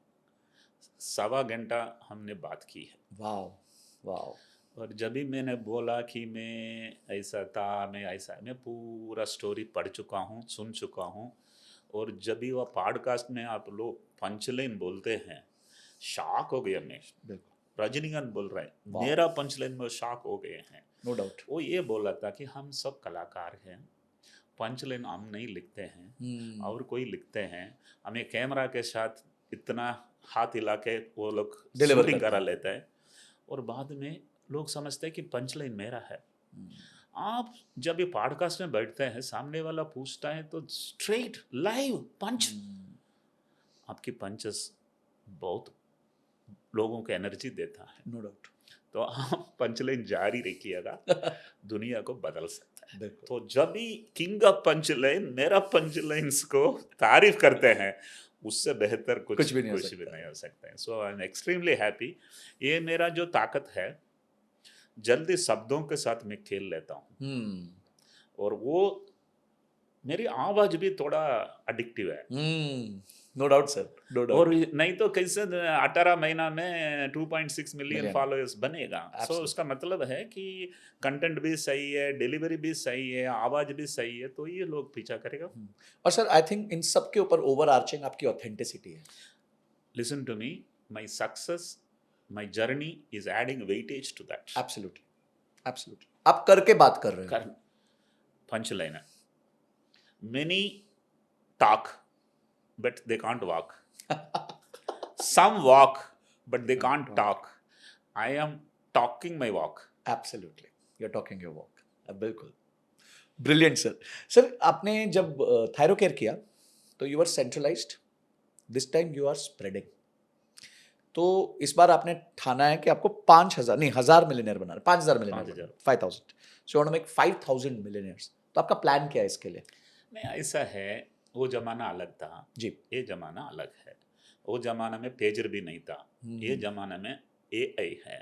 1.25 घंटा हमने बात की है। Wow wow. और जब भी मैंने बोला कि मैं ऐसा था, मैं पूरा स्टोरी पढ़ चुका हूँ, सुन चुका हूँ। और जब भी वह पॉडकास्ट में आप लोग पंचलाइन बोलते हैं, शॉक हो गया मैं। बिल्कुल, रजनीकांत बोल रहे हैं, वाह। मेरा पंचलाइन में शॉक हो गए हैं। No doubt. वो ये बोला था कि हम सब कलाकार हैं, पंचलाइन हम नहीं लिखते हैं और कोई लिखते हैं, हमें कैमरा के साथ इतना हाथ हिला के वो लोग Deliver शूटिंग करते करा हैं। लेते हैं, और बाद में लोग समझते हैं कि पंचलाइन मेरा है। आप जब ये पॉडकास्ट में बैठते हैं, सामने वाला पूछता है तो स्ट्रेट लाइव पंच, आपकी पंचेस बहुत लोगों को एनर्जी देता है। No doubt. तो आप पंचलाइन जारी रखिएगा, दुनिया को बदल सकता है। बिल्कुल। तो जब भी किंग ऑफ पंचलाइन मेरा पंचलाइन्स को तारीफ करते हैं, उससे बेहतर कुछ भी नहीं हो सकता है। So I am extremely happy. ये मेरा जो ताकत है, जल्दी शब्दों के साथ मैं खेल लेता हूँ, और वो मेरी आवाज भी थोड़ा एडिक्टिव है। No doubt sir, no doubt. और नहीं तो कैसे 18 महीना में 2.6 मिलियन Million. फॉलोअर्स बनेगा। सो Absolutely. उसका मतलब है कि कंटेंट भी सही है, डिलीवरी भी सही है, आवाज भी सही है, तो ये लोग पीछा करेगा। और सर आई थिंक इन सब के ऊपर ओवर आर्चिंग आपकी ऑथेंटिसिटी है। Listen to me, my success, my journey is adding weightage to that. Absolutely, absolutely. आप करके बात कर रहे हो। पंचलाइन है, many talk but they can't walk. Some walk, but they can't talk. I am talking my walk. Absolutely, you're talking your walk. बिल्कुल, ब्रिलियंट सर। सर आपने जब थायरोकेयर किया तो you are centralised, this time you are spreading. तो इस बार आपने ठाना है कि आपको 5,000 नहीं 1,000 मिलियनियर बनाना, 5,000 millionaire, 5,000। So want to make 5,000 millionaires. तो आपका प्लान क्या है इसके लिए? नहीं, ऐसा है, वो जमाना अलग था जी, ये जमाना अलग है। वो जमाना में पेजर भी नहीं था, ये जमाना में AI है।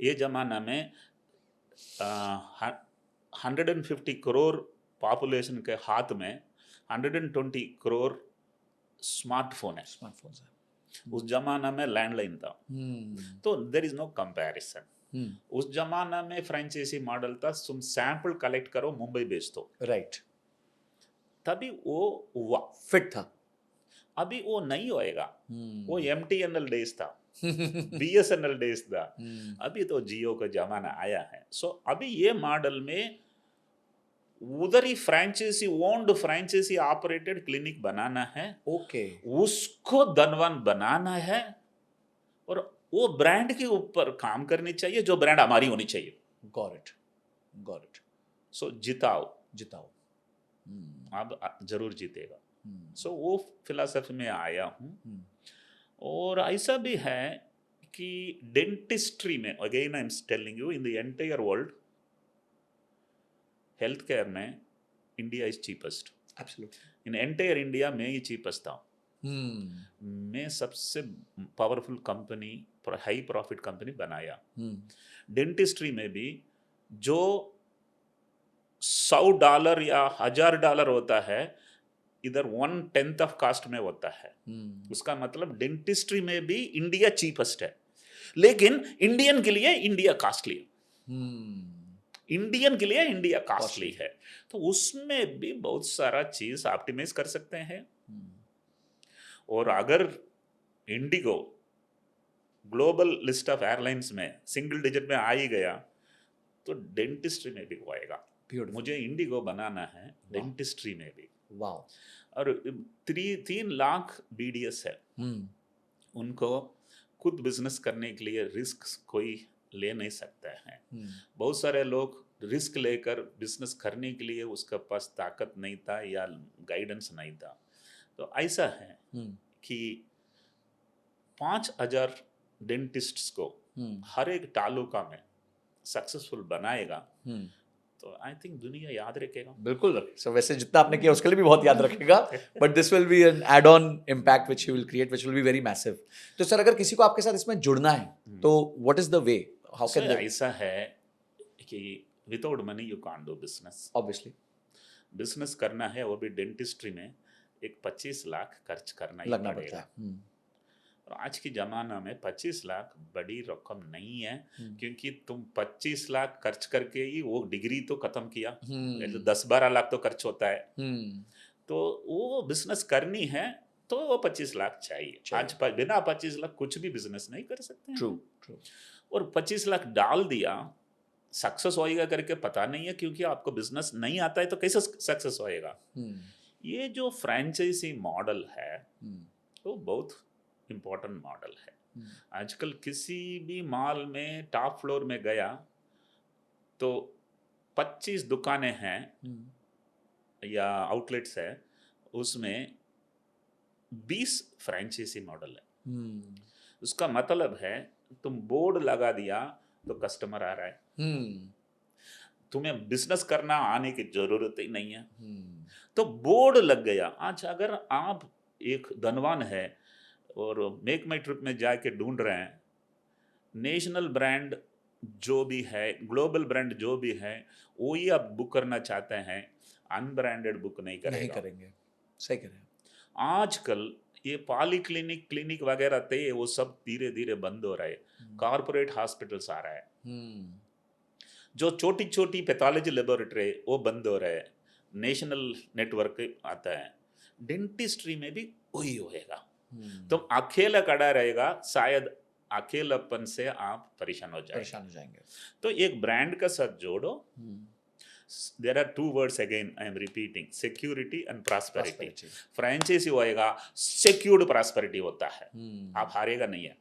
ये जमाना में 150 करोड़ पॉपुलेशन के हाथ में 120 करोड़ स्मार्टफोन है। स्मार्टफोन्स है। उस जमाना में लैंडलाइन था, तो देयर इज नो कंपैरिजन। उस जमाना में फ्रेंचाइजी मॉडल था, तुम सैंपल कलेक्ट करो, मुंबई बेच दो। राइट, तभी वो हुआ, फिट था। अभी वो नहीं होएगा। वो MTNL डेज था, BSNL डेज था, अभी तो जियो का जमाना आया है। सो अभी ये मॉडल में उधर ही franchisee owned, franchisee operated clinic बनाना है। ओके, उसको धनवान बनाना है, और वो ब्रांड के ऊपर काम करनी चाहिए, जो ब्रांड हमारी होनी चाहिए। Got it, got it. So जिताओ, जिताओ, अब जरूर जीतेगा। सो वो फिलॉसफी में आया हूँ। और ऐसा भी है कि डेंटिस्ट्री में, again I am telling you, in the entire world health care में India is cheapest. Absolutely. In entire India में ही चीपेस्ट था। मैं सबसे powerful company, high profit company बनाया। डेंटिस्ट्री में भी जो $100 या $1,000 होता है, इधर 1/10 ऑफ कास्ट में होता है। उसका मतलब डेंटिस्ट्री में भी इंडिया चीपेस्ट है, लेकिन इंडियन के लिए इंडिया कॉस्टली है। इंडियन के लिए इंडिया कॉस्टली है, तो उसमें भी बहुत सारा चीज ऑप्टिमाइज कर सकते हैं। और अगर Indigo global list of airlines में सिंगल डिजिट में आ ही गया, तो डेंटिस्ट्री में भी होएगा। मुझे इंडिगो बनाना है डेंटिस्ट्री में भी। वाओ। और 3 लाख BDS है, उनको खुद बिजनेस करने के लिए रिस्क कोई ले नहीं सकता है। बहुत सारे लोग रिस्क लेकर बिजनेस करने के लिए उसके पास ताकत नहीं था या गाइडेंस नहीं था। तो ऐसा है कि 5,000 डेंटिस्ट्स को हर एक तालुका में सक्सेसफुल बनाएगा, तो आई थिंक दुनिया याद रखेगा। बिल्कुल रखे। सो वैसे जितना आपने किया उसके लिए भी बहुत याद रखेगा, but this will be an add on impact which you will create which will be very massive. तो सर अगर किसी को आपके साथ इसमें जुड़ना है तो what is the way, how can sir they? ऐसा है कि without money you can't do business. Obviously business करना है वो भी डेंटिस्ट्री में, एक 25 लाख खर्च करना ही लगना पड़ता पड़ेगा। है। और आज की ज़माना में 25 लाख बड़ी रकम नहीं है, क्योंकि तुम 25 लाख खर्च करके ही वो डिग्री तो ख़त्म किया, 10-12 लाख तो खर्च होता है। तो वो बिजनेस करनी है तो वो 25 लाख चाहिए। आज बिना 25 लाख कुछ भी बिजनेस नहीं कर सकते हैं। ट्रू। और 25 लाख डाल दिया, सक्सेस होएगा करके पता नहीं है, क्योंकि आपको बिजनेस नहीं आता है तो कैसे सक्सेस होएगा। ये जो फ्रेंचाइजी मॉडल है वो बहुत इम्पोर्टेंट मॉडल है। आजकल किसी भी मॉल में टॉप फ्लोर में गया तो 25 दुकानें हैं या आउटलेट्स है, उसमें 20 फ्रेंचाइजी मॉडल है। उसका मतलब है तुम बोर्ड लगा दिया तो कस्टमर आ रहा है, तुम्हें बिजनेस करना आने की जरूरत ही नहीं है, तो बोर्ड लग गया। आज अगर आप एक धनवान है और मेक माई ट्रिप में जाके ढूंढ रहे हैं, नेशनल ब्रांड जो भी है, ग्लोबल ब्रांड जो भी है, वो ही आप बुक करना चाहते हैं, अनब्रांडेड बुक नहीं करेंगे। सही कह रहे हैं। आजकल ये पॉलीक्लिनिक क्लिनिक वगैरह थे, वो सब धीरे धीरे बंद हो रहे हैं। कॉर्पोरेट हॉस्पिटल्स आ रहा है, जो छोटी छोटी पैथोलॉजी लेबोरेटरी वो बंद हो रहे हैं, नेशनल नेटवर्क आता है। डेंटिस्ट्री में भी वही होएगा। तुम अकेला खड़ा रहेगा, शायद अकेलापन से आप परेशान हो जाएंगे। तो एक ब्रांड का साथ जोड़ो। There are two words again I am repeating, security and prosperity. Franchisee होएगा, secured prosperity होता है, आप हारेगा नहीं है।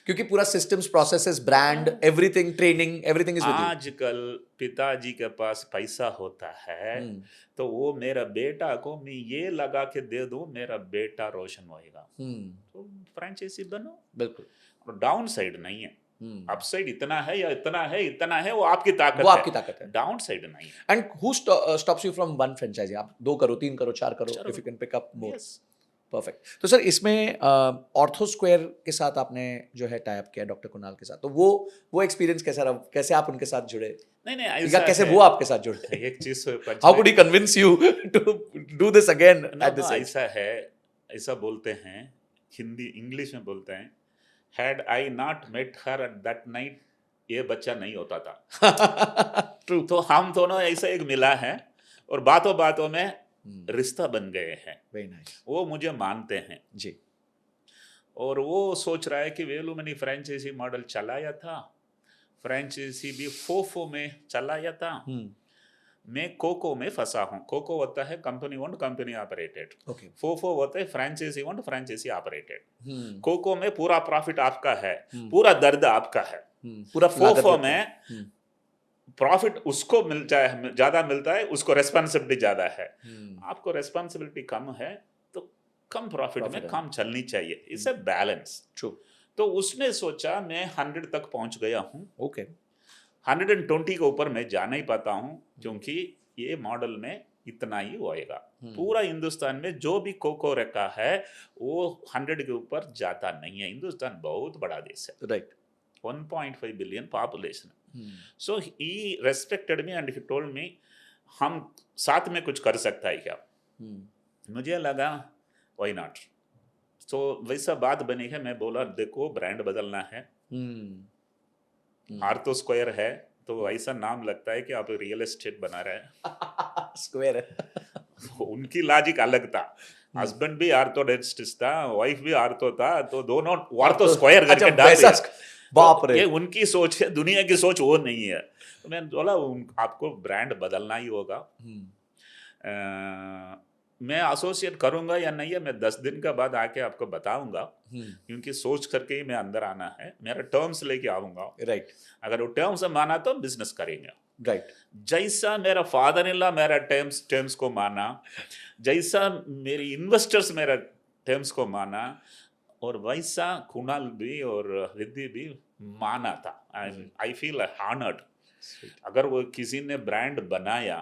क्योंकि पूरा systems, processes, brand, everything, training, everything is with you. आजकल पिताजी के पास पैसा होता है तो वो मेरा बेटा को मैं ये लगा के दे दूं, मेरा बेटा रोशन होएगा। तो फ्रेंचाइजी बनो। बिल्कुल। और डाउन साइड नहीं है। अपसाइड इतना है या इतना है वो आपकी ताकत वो आपकी ताकत है। डाउन साइड नहीं है। And who stops you from one franchisee? आप 2 करो, 3 करो, 4 करो, if you can pick up more. Perfect. तो सर इसमें ऑर्थो स्क्वायर के साथ आपने जो है टाई अप किया डॉक्टर कुणाल के साथ, तो वो एक्सपीरियंस कैसा रहा? कैसे आप उनके साथ जुड़े? नहीं या कैसे वो आपके साथ जुड़े? एक चीज how could he convince you to do this again at this age? ऐसा है, ऐसा बोलते हैं, हिंदी इंग्लिश में बोलते हैं, had I not met her at that night, ये बच्चा नहीं होता था। ट्रू। तो हम दोनों ऐसा एक मिला है और बातों बातों में रिश्ता बन गए हैं। Very nice. वो मुझे मानते हैं जी। और वो सोच रहा है कि वेलुमनी फ्रेंचाइजी मॉडल चलाया था, फ्रेंचाइजी भी फोफो में चलाया था, मैं कोको में फंसा हूँ। कोको होता है company owned company operated, FOFO होता है franchisee owned franchisee operated. COCO में पूरा प्रॉफिट आपका है, पूरा दर्द आपका है। पूरा फोफो में प्रॉफिट उसको ज्यादा मिलता है, उसको रेस्पॉन्सिबिलिटी ज्यादा है। आपको रेस्पॉन्सिबिलिटी कम है तो कम प्रॉफिट में काम चलनी चाहिए। It's a balance. ट्रू। तो उसने सोचा मैं 100 तक पहुंच गया हूँ, ओके, 120 के ऊपर मैं जाना ही पाता हूँ, क्योंकि ये मॉडल में इतना ही होएगा। पूरा हिंदुस्तान में जो भी कोको रखा है वो 100 के ऊपर जाता नहीं है। हिंदुस्तान बहुत बड़ा देश है, right, 1.5 billion population. So he respected me and he told me हम साथ में कुछ कर सकता है क्या। मुझे लगा व्हाई नॉट। तो वैसा बात बनी है। मैं बोला देखो ब्रांड बदलना है, आर्थो स्क्वायर है तो ऐसा नाम लगता है कि आप रियल एस्टेट बना रहे हैं। स्क्वायर है। उनकी लॉजिक अलग था। हस्बैंड भी आर्थो डेंटिस्ट था, वाइफ भी आर्थो था, तो दोनों आर्थो स्क्वायर करके डाल दिया। बाप रे, ये उनकी सोच है, दुनिया की सोच वो नहीं है। तो मैंने बोला आपको ब्रांड बदलना ही होगा। मैं एसोसिएट करूंगा या नहीं है मैं 10 दिन का बाद आके आपको बताऊंगा, क्योंकि सोच करके ही मैं अंदर आना है। मेरा टर्म्स लेके आऊंगा, राइट। अगर वो टर्म्स माना तो बिजनेस करेंगे, राइट। जैसा मेरा फादर इन लॉ मेरा टर्म्स को माना, जैसा मेरी इन्वेस्टर्स मेरा टर्म्स को माना, और वैसा कुणाल भी और रिद्धि भी माना था। I feel honoured Sweet. अगर वो किसी ने ब्रांड बनाया,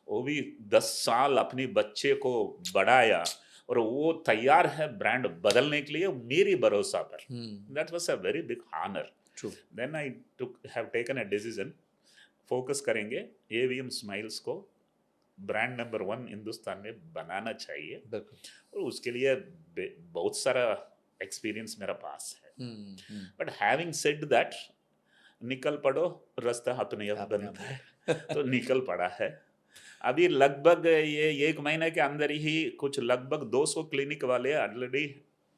वो भी 10 साल अपने बच्चे को बढ़ाया और वो तैयार है ब्रांड बदलने के लिए मेरी भरोसा पर, that was a very big honour. True. Then I have taken a decision, focus करेंगे एवीएम स्माइल्स को ब्रांड नंबर 1 हिंदुस्तान में बनाना चाहिए, बिल्कुल. और उसके लिए बहुत सारा एक्सपीरियंस मेरा पास है. बट हैविंग सेड दैट, निकल पड़ो, रास्ता अपने आप बनता है. तो निकल पड़ा है. अभी लगभग ये 1 महीने के अंदर ही कुछ लगभग 200 क्लिनिक वाले ऑलरेडी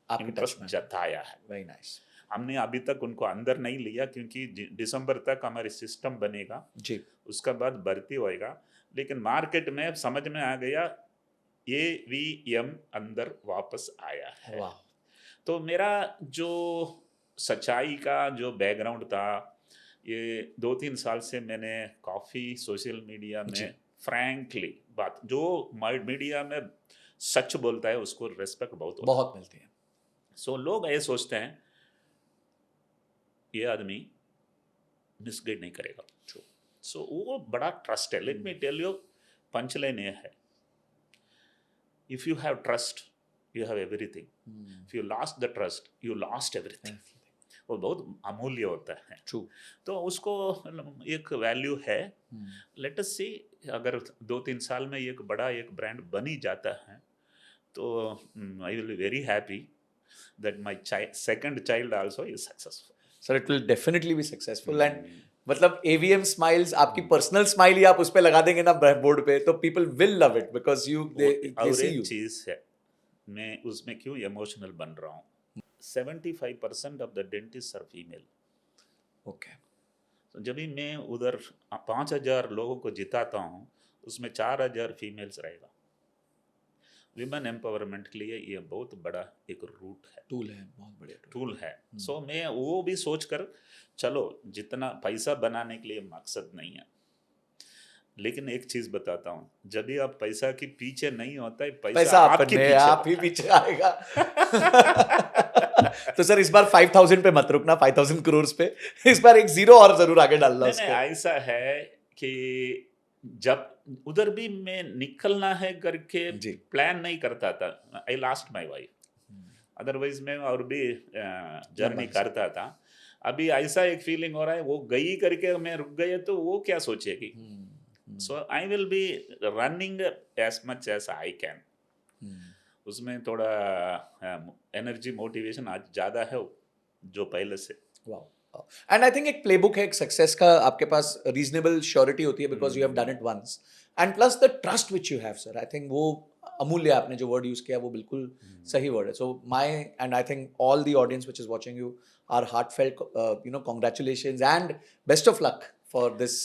आपके टच इंटरेस्ट में. जताया है. Very nice. हमने अभी तक उनको अंदर नहीं लिया क्योंकि दिसंबर तक हमारे सिस्टम बनेगा, जी. उसका बाद भर्ती होएगा. लेकिन मार्केट में समझ में आ गया एवीएम अंदर वापस आया है. वाह. तो मेरा जो सच्चाई का जो बैकग्राउंड था, ये 2-3 साल से मैंने काफ़ी सोशल मीडिया जी. में फ्रैंकली बात, जो मीडिया में सच बोलता है उसको रिस्पेक्ट बहुत होता है. बहुत मिलती है. सो लोग ये सोचते हैं ये आदमी मिसगाइड नहीं करेगा. सो वो बड़ा ट्रस्ट है. Let me tell you, punchline ये है, if you have trust you have everything, if you lost the trust you lost everything. वो बहुत अमूल्य होता है. ट्रू. तो उसको एक वैल्यू है. लेट अस सी, अगर 2-3 साल में एक बड़ा एक ब्रांड बन ही जाता है तो I will be very happy that my second child also is successful. Sir it will definitely be successful. And मतलब एवीएम स्माइल्स, आपकी पर्सनल स्माइल ही आप उस पे लगा देंगे ना बोर्ड पे, तो people will love it because you they see you. चीज है, मैं उसमें क्यों इमोशनल बन रहा हूँ. 75% of the dentist are female. Okay. तो जब भी मैं उधर 5,000 लोगों को जिताता हूँ, उसमें 4,000 फीमेल्स रहेगा. विमेन एम्पावरमेंट के लिए ये बहुत बड़ा एक रूट है, टूल है, बहुत बढ़िया टूल है. सो मैं वो भी सोच कर, चलो जितना पैसा बनाने के लिए मकसद नहीं है, लेकिन एक चीज बताता हूँ, जब भी आप पैसा के पीछे नहीं होता है, पैसा आपके पीछे, आप ही पीछे आएगा. तो सर इस बार 5,000 पे मत रुकना, 5,000 करोड़ पे. इस बार एक जीरो और जरूर आगे डालना. नहीं, ऐसा है कि जब उधर भी मैं निकलना है करके प्लान नहीं करता था. I lost my wife, otherwise मैं और भी जर्नी करता था. अभी ऐसा एक फीलिंग हो रहा है, वो गई करके मैं रुक गए तो वो क्या सोचेगी. So I will be running as much as I can. उसमें थोड़ा एनर्जी मोटिवेशन आज ज़्यादा है जो पहले से. एंड आई थिंक एक प्लेबुक है एक सक्सेस का, आपके पास रीजनेबल श्योरिटी होती है because you have done it once, and plus the trust which you have. Sir I think वो अमूल्य, आपने जो वर्ड यूज किया वो बिल्कुल सही वर्ड है. So my and I think all the audience which is watching you are heartfelt congratulations and best of luck for this.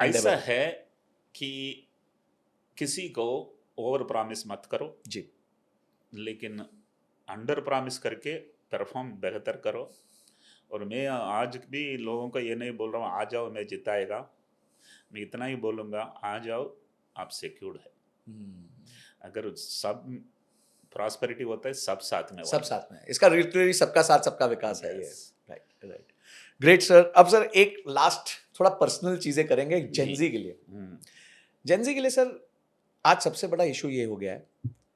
ऐसा है कि किसी को ओवर प्रॉमिस मत करो जी, लेकिन अंडर प्रॉमिस करके परफॉर्म बेहतर करो. और मैं आज भी लोगों को ये नहीं बोल रहा हूँ आ जाओ मैं जिताएगा, मैं इतना ही बोलूँगा आ जाओ आप सिक्योर्ड है. अगर सब प्रॉस्पेरिटी होता है सब साथ में, सब साथ में. इसका लिटरली सबका साथ सबका विकास है ये. राइट. Great sir. अब सर एक लास्ट थोड़ा पर्सनल चीजें करेंगे जेनजी के लिए. जेनजी के लिए सर आज सबसे बड़ा इशू ये हो गया है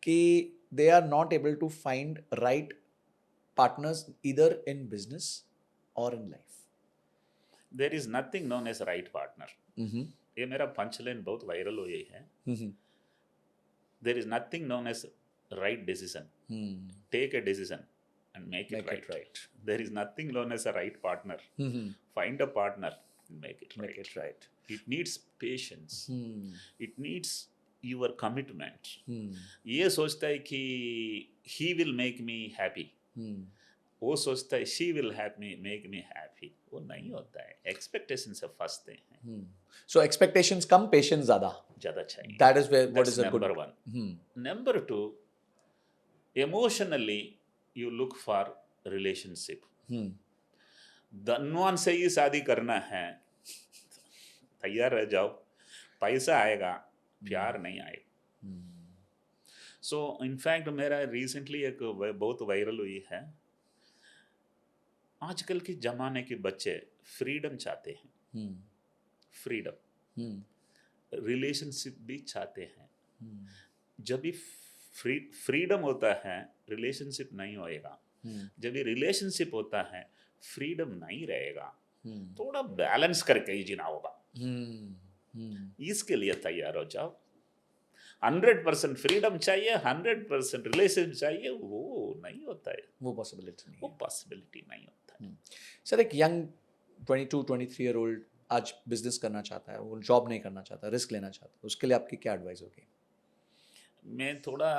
कि they are not able to find right partners either in business or in life. There is nothing known as right partner. ये मेरा पंचलाइन बहुत वायरल हुई है. There is nothing known as right decision. Take a decision and make it right. There is nothing known as a right partner. Find a partner and make it right. It needs patience. It needs your commitment. ये सोचता है कि he will make me happy, वो सोचता है she will make me happy. वो नहीं होता है. Expectations से फंसते हैं. So expectations कम, patience ज़्यादा चाहिए. That is where what is a number good one. Number two, emotionally you look for relationship. धनवान से ही शादी करना है, तैयार रह जाओ, पैसा आएगा, प्यार नहीं आएगा. सो इनफैक्ट मेरा रिसेंटली एक बहुत वायरल हुई है, आजकल के ज़माने के बच्चे फ्रीडम चाहते हैं. फ्रीडम, रिलेशनशिप भी चाहते हैं। जब भी फ्रीडम होता है रिलेशनशिप नहीं होएगा, जब भी रिलेशनशिप होता है फ्रीडम नहीं रहेगा। थोड़ा बैलेंस करके ही जीना होगा। इसके लिए तैयार हो जाओ। 100% फ्रीडम चाहिए, 100% रिलेशन चाहिए, वो नहीं होता है, वो पॉसिबिलिटी नहीं वो है। पॉसिबिलिटी नहीं होता है। सर, एक यंग 22-23 ईयर ओल्ड आज बिजनेस करना चाहता है, वो जॉब नहीं करना चाहता, रिस्क लेना चाहता है, उसके लिए आपकी क्या एडवाइस होगी? मैं थोड़ा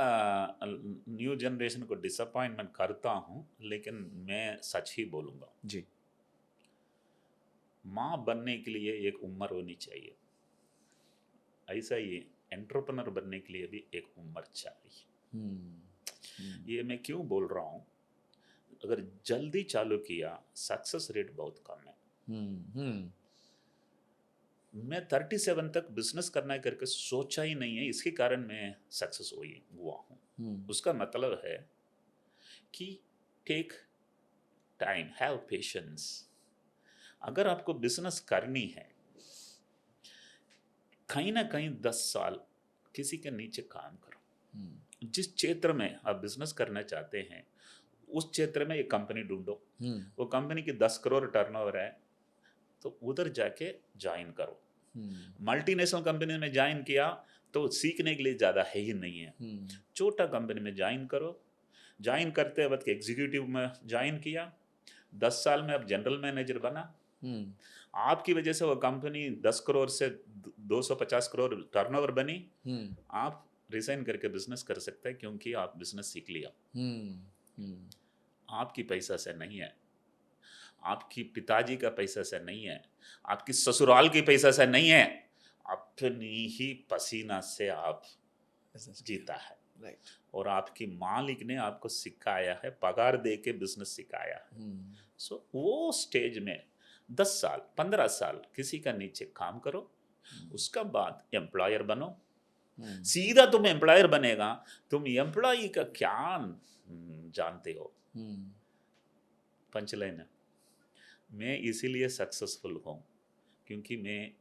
न्यू जनरेशन को डिसअपॉइंटमेंट करता हूँ, लेकिन मैं सच ही बोलूँगा। जी। माँ बनने के लिए एक उम्र होनी चाहिए, ऐसा ही एंटरप्रेन्योर बनने के लिए भी एक उम्र चाहिए। ये मैं क्यों बोल रहा हूँ, अगर जल्दी चालू किया सक्सेस रेट बहुत कम है। मैं 37 तक बिजनेस करना करके सोचा ही नहीं है, इसके कारण मैं सक्सेस हुआ हूँ। उसका मतलब है कि टेक टाइम, हैव पेशेंस। अगर आपको बिजनेस करनी है, कहीं ना कहीं 10 साल किसी के नीचे काम करो। जिस क्षेत्र में आप बिजनेस करना चाहते हैं उस क्षेत्र में एक कंपनी ढूंढो, वो कंपनी की 10 करोड़ टर्नओवर है तो उधर जाके ज्वाइन करो। मल्टीनेशनल कंपनी में ज्वाइन किया तो सीखने के लिए ज़्यादा है ही नहीं है। छोटा कंपनी में ज्वाइन करो, ज्वाइन करते वक्त एग्जीक्यूटिव में ज्वाइन किया, 10 साल में अब जनरल मैनेजर बना। आपकी वजह से वो कंपनी 10 करोड़ से 250 करोड़ टर्नओवर बनी। आप रिजाइन करके बिजनेस कर सकते हैं क्योंकि आप बिजनेस सीख लिया। आपकी पैसा से नहीं है, आपकी पिताजी का पैसा से नहीं है, आपकी ससुराल की पैसा से नहीं है, अपनी ही पसीना से आप जीता है। राइट। और आपकी मालिक ने आपको सिखाया है, पगार दे के बिजनेस सिखाया है। सो वो स्टेज में 10 साल 15 साल किसी का नीचे काम करो, उसका बाद एम्प्लॉयर बनो। सीधा तुम एम्प्लॉयर बनेगा, तुम एम्प्लॉई का क्या जानते हो। पंचलाइन है, मैं इसीलिए सक्सेसफुल हूँ क्योंकि मैं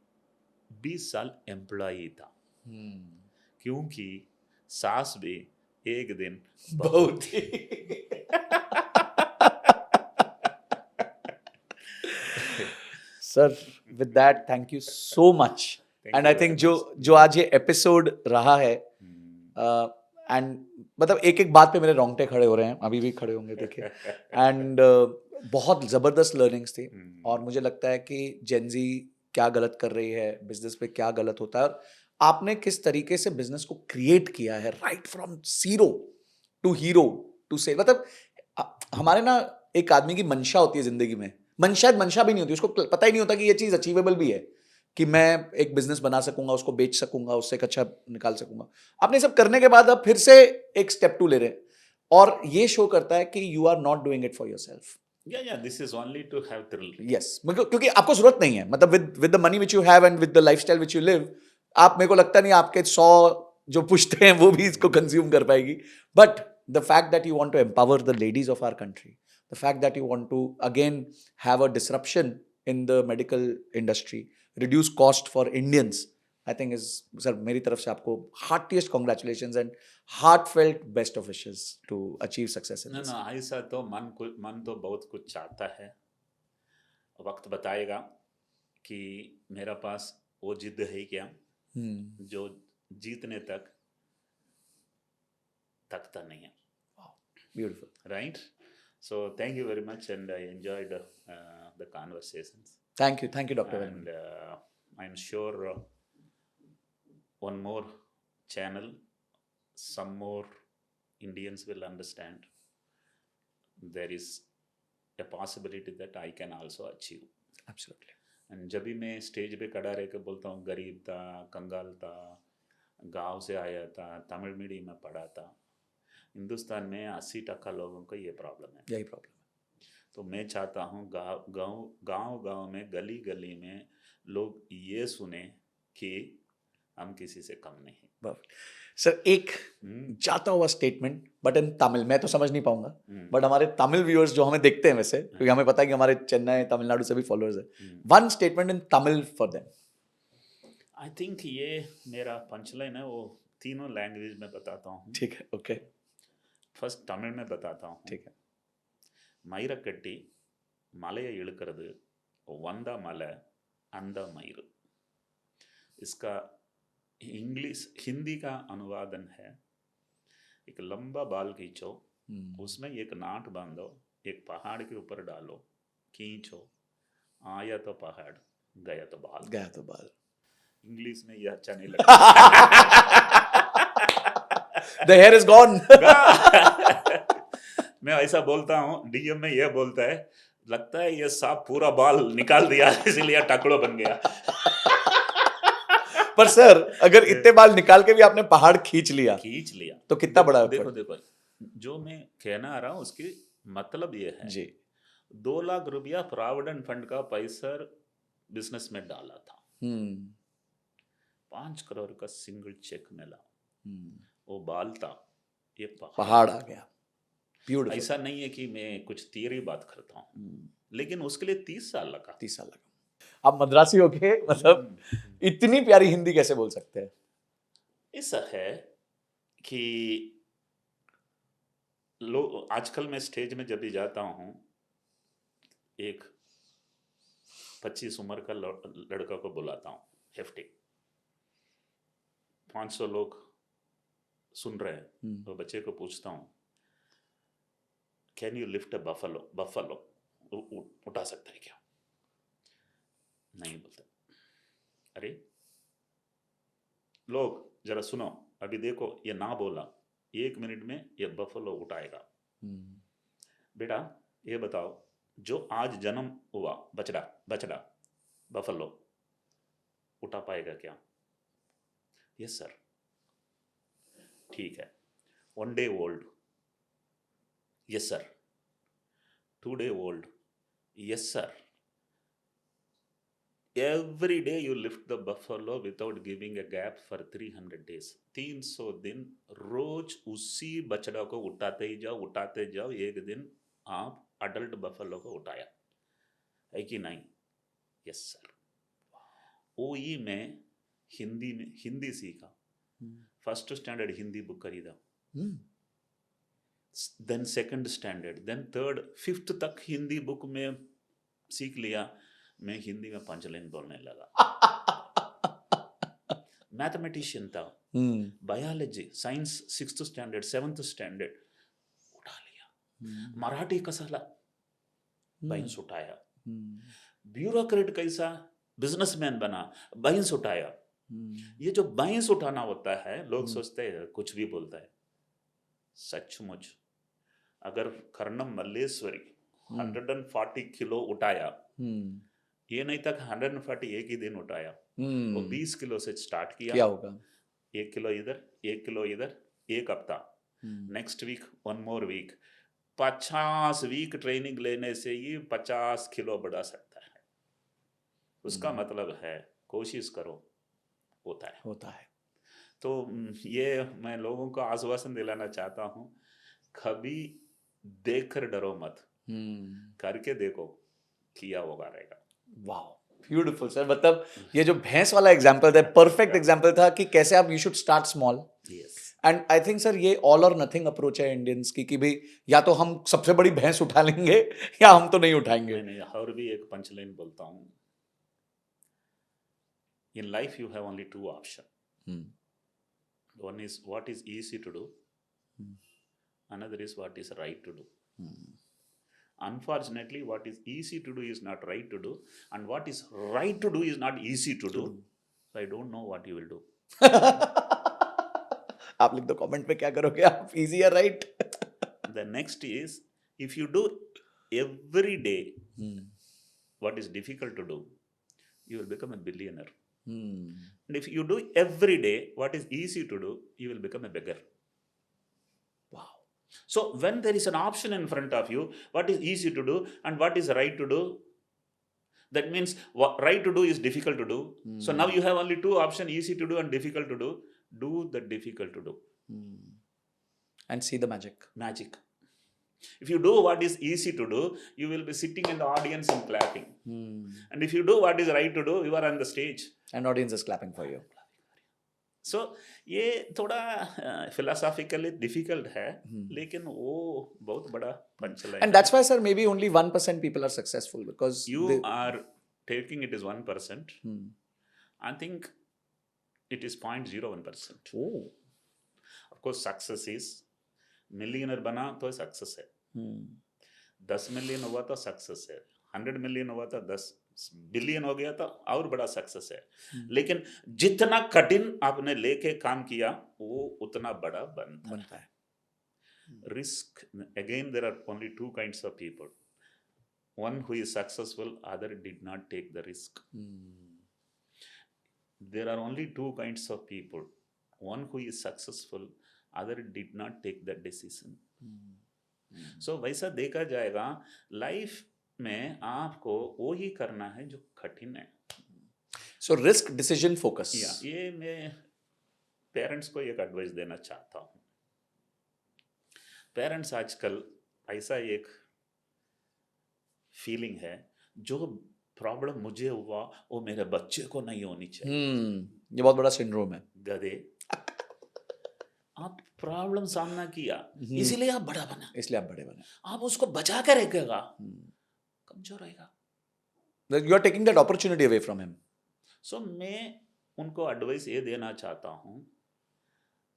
20 साल एम्प्लॉई था। क्योंकि सास भी एक दिन बहुत ही sir, with that thank you so much. And I think जो आज ये एपिसोड रहा है, एंड मतलब एक एक बात पे मेरे रोंगटे खड़े हो रहे हैं, अभी भी खड़े होंगे देखिए। एंड बहुत ज़बरदस्त लर्निंग्स थी। और मुझे लगता है कि जेनजी क्या गलत कर रही है, बिजनेस पे क्या गलत होता है, और आपने किस तरीके से बिजनेस को क्रिएट किया है, right from zero to hero to sell. मतलब हमारे ना एक आदमी की मंशा होती है जिंदगी में, शायद मंशा भी नहीं होती, उसको पता ही नहीं होता कि ये चीज़ अचीवेबल भी है, कि मैं एक बिजनेस बना सकूंगा, उसको बेच सकूंगा, उससे एक अच्छा निकाल सकूंगा। आपने सब करने के बाद अब फिर से एक स्टेप 2 ले रहे हैं, और ये शो करता है कि you are not doing it for yourself. this is only to have thrill. Yes, क्योंकि आपको जरूरत नहीं है, मतलब with the money which you have and with the lifestyle which you live, आप, मेरे को लगता नहीं आपके 100 जो पुश्ते हैं वो भी इसको कंज्यूम कर पाएगी। But the fact that you want to empower the ladies of our country, the fact that you want to again have a disruption in the medical industry, reduce cost for Indians, I think is, sir, मेरी तरफ से आपको heartiest congratulations and heartfelt best of wishes to achieve success in this. ना ऐसा तो मन तो बहुत कुछ चाहता है, वक्त बताएगा कि मेरा पास वो जिद है क्या जो जीतने तक तकता नहीं है। Beautiful. Right? So thank you very much, and I enjoyed the conversations. Thank you, Dr. And I'm sure one more channel, some more Indians will understand there is a possibility that I can also achieve. Absolutely. And जब भी मैं स्टेज पे खड़ा रह के बोलता हूँ, गरीब था, कंगाल था, गांव से आया था, तमिल मीडियम में पढ़ा था, हिंदुस्तान में 80% लोगों को ये प्रॉब्लम है। यही प्रॉब्लम है। तो मैं चाहता हूँ गांव में, गली गली में लोग ये सुने कि हम किसी से कम नहीं। सर, एक जाता हुआ स्टेटमेंट, बट इन तमिल, मैं तो समझ नहीं पाऊंगा, बट हमारे तमिल व्यूअर्स जो हमें देखते हैं वैसे, क्योंकि हमें पता है कि हमारे चेन्नई, तमिलनाडु से भी फॉलोअर्स है, one statement in Tamil for them. I think ये मेरा पंचलाइन है, वो तीनों लैंग्वेज में बताता हूँ. ठीक है, ओके, फर्स्ट तमिल में बताता हूँ. ठीक है. மயிரை கட்டி மலையை இழுக்கிறது வந்த மலை அந்த மயிறு. इसका इंग्लिश हिंदी का अनुवादन है, एक लंबा बाल खींचो, उसमें एक नाट बांधो, एक पहाड़ के ऊपर डालो, खींचो, आया तो पहाड़, गया तो बाल. गया तो बाल. इंग्लिश में ये अच्छा नहीं लगता. The hair is gone. मैं ऐसा बोलता हूँ, डीएम में ये बोलता है, लगता है ये सांप पूरा बाल निकाल दिया इसीलिए टकलो बन गया. पर सर, अगर इतने बाल निकाल के भी आपने पहाड़ खींच लिया तो कितना बड़ा है? देखो देखो, जो मैं कहना आ रहा हूँ उसकी मतलब ये है जी. 2 लाख रुपया प्रोविडेंट फंड का पैसा बिजनेस में डाला था, 5 करोड़ का सिंगल चेक मिला, वो बाल था, ये पहाड़ आ गया. ब्यूटीफुल. ऐसा नहीं है कि मैं कुछ थियरी बात करता हूँ, लेकिन उसके लिए 30 साल लगा. 30 साल लगा. आप मद्रासी हो के मतलब इतनी प्यारी हिंदी कैसे बोल सकते हैं? ऐसा है कि लोग आजकल मैं स्टेज में जब भी जाता हूँ, एक 25 उम्र का लड़का को बुलाता हूँ, हेफ्टी, 500 लोग सुन रहे हैं, तो बच्चे को पूछता हूँ, can you lift a buffalo, उठा सकता है क्या? नहीं बोलते. अरे लोग जरा सुनो, अभी देखो, ये ना बोला, 1 मिनट में ये बफलो उठाएगा. बेटा ये बताओ, जो आज जन्म हुआ बछड़ा बफलो उठा पाएगा क्या? Yes sir. ठीक है. 1 day old, yes sir. 2 day old, yes sir. Every day you lift the buffalo without giving a gap for 300 days. 300 दिन रोज उसी बछड़ा को उठाते जाओ. एक दिन आप अडल्ट बफलो को उठाया है कि नहीं? Yes sir. ओई में हिंदी सीखा, फर्स्ट स्टैंडर्ड हिंदी बुक खरीदा, then second standard, then third, 5th तक हिंदी बुक में सीख लिया. मैं हिंदी में पंचलाइन बोलने लगा. मैथमेटिशियन था, biology, science 6th standard, 7th standard उठा लिया. मराठी कसाला बाइंस उठाया. ब्यूरोक्रेट कैसा बिजनेसमैन बना, बाइंस उठाया. ये जो बाइंस उठाना होता है, लोग सोचते हैं कुछ भी बोलता है. सचमुच अगर कर्णम मल्लेश्वरी 140 किलो उठाया, ये नहीं तक 140 एक ही दिन उठाया, वो 20 किलो से स्टार्ट किया. क्या होगा? 1 किलो इधर, 1 किलो इधर, 1 हफ्ता, next week 1 more week, 50 week training लेने से ये 50 किलो बढ़ा सकता है. उसका मतलब है कोशिश करो, होता है. तो ये मैं लोगों को आश्वासन दिलाना चाहता हूँ, कभी देखकर डरो मत, करके देखो, किया होगा रहेगा. वाह, ब्यूटीफुल सर. मतलब ये जो भैंस वाला एग्जांपल था, परफेक्ट एग्जांपल था कि कैसे आप you should start small. And I think sir ये ऑल और नथिंग अप्रोच है इंडियंस की, कि भाई या तो हम सबसे बड़ी भैंस उठा लेंगे या हम तो नहीं उठाएंगे. नहीं, और भी एक पंचलाइन बोलता हूँ. In life you have only 2 option. One is what is easy to do, another is what is right to do. Unfortunately, what is easy to do is not right to do, and what is right to do is not easy to do. So I don't know what you will do. आप लिख दो कमेंट में क्या करोगे आप, easy या right? The next is, if you do every day what is difficult to do, you will become a billionaire. And if you do every day what is easy to do, you will become a beggar. Wow. So when there is an option in front of you, what is easy to do and what is right to do, that means what right to do is difficult to do. So now you have only 2 options, easy to do and difficult to do. Do the difficult to do. And see the magic. If you do what is easy to do, you will be sitting in the audience and clapping. And if you do what is right to do, you are on the stage. And audience is clapping for you. So ये थोड़ा philosophically difficult है, लेकिन वो बहुत बड़ा punchline. And that's why, sir, maybe only 1% people are successful, because You are taking it as 1%. I think it is 0.01%. Oh. Of course, success is millionaire बना तो सक्सेस है, 10 मिलियन हुआ तो सक्सेस है, 100 मिलियन हुआ तो 10 बिलियन हो गया तो और बड़ा सक्सेस है. लेकिन जितना कठिन आपने लेके काम किया वो उतना बड़ा बनता है. Risk, again there are only two kinds of people. One who is successful, other did not take the risk. There are only two kinds of people. One who is successful, other did not take that decision. So वैसा देखा जाएगा, लाइफ में आपको वो ही करना है जो कठिन है. So risk, decision, focus. ये मैं पेरेंट्स को एक एडवाइस देना चाहता हूँ. पेरेंट्स आजकल ऐसा एक फीलिंग है, जो प्रॉब्लम मुझे हुआ वो मेरे बच्चे को नहीं होनी चाहिए. ये बहुत बड़ा सिंड्रोम है. गधे, आप प्रॉब्लम सामना किया, इसीलिए आप बड़ा बना. आप उसको बचा के रखेगा, कमजोर रहेगा. You are taking that opportunity away from him. So मैं उनको एडवाइस ये देना चाहता हूँ,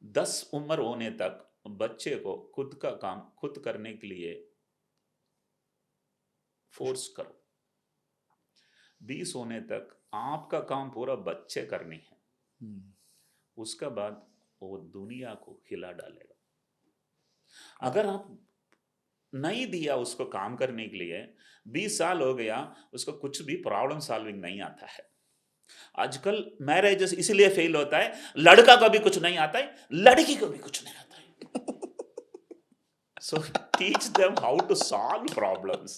10 उम्र होने तक बच्चे को खुद का काम खुद करने के लिए फोर्स करो. 20 होने तक आपका काम पूरा बच्चे करनी है. उसका बाद वो दुनिया को हिला डालेगा. अगर आप नहीं दिया उसको काम करने के लिए, 20 साल हो गया, उसको कुछ भी प्रॉब्लम सॉल्विंग नहीं आता है. आजकल मैरिजेस इसलिए फेल होता है, लड़का को भी कुछ नहीं आता है, लड़की को भी कुछ नहीं आता है. So teach them how to solve problems.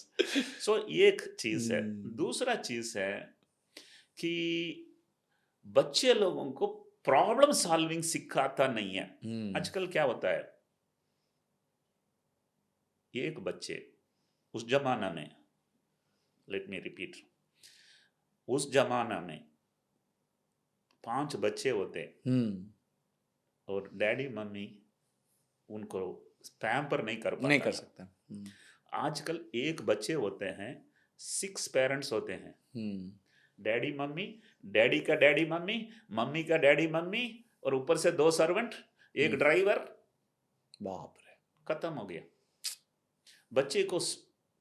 So एक चीज है. दूसरा चीज है कि बच्चे लोगों को प्रॉब्लम सॉल्विंग सिखाता नहीं है. आजकल क्या होता है, एक बच्चे उस जमाना में, लेट मी रिपीट, उस जमाना में 5 बच्चे होते और डैडी मम्मी उनको पैम्पर नहीं कर सकता. आजकल एक बच्चे होते हैं, 6 पेरेंट्स होते हैं. डैडी मम्मी, डैडी का डैडी मम्मी, मम्मी का डैडी मम्मी, और ऊपर से 2 सर्वेंट, एक ड्राइवर. बाप रे, खत्म हो गया. बच्चे को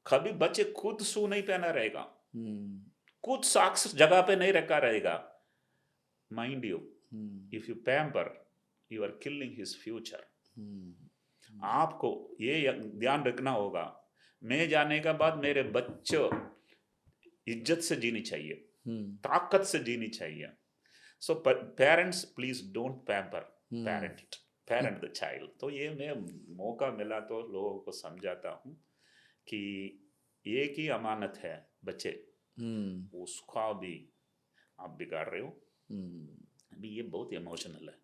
कभी बच्चे खुद शू नहीं पहना रहेगा, खुद सॉक्स जगह पे नहीं रखा रहेगा. Mind you, if you pamper, you are killing his future. आपको ये ध्यान रखना होगा, मैं जाने के बाद मेरे बच्चों इज्जत से जीनी चाहिए, ताकत से जीनी चाहिए. So parents please don't pamper, parent the child. तो ये मैं मौका मिला तो लोगों को समझाता हूँ कि एक ही अमानत है बच्चे, उसका भी आप बिगाड़ रहे हो. अभी ये बहुत इमोशनल है.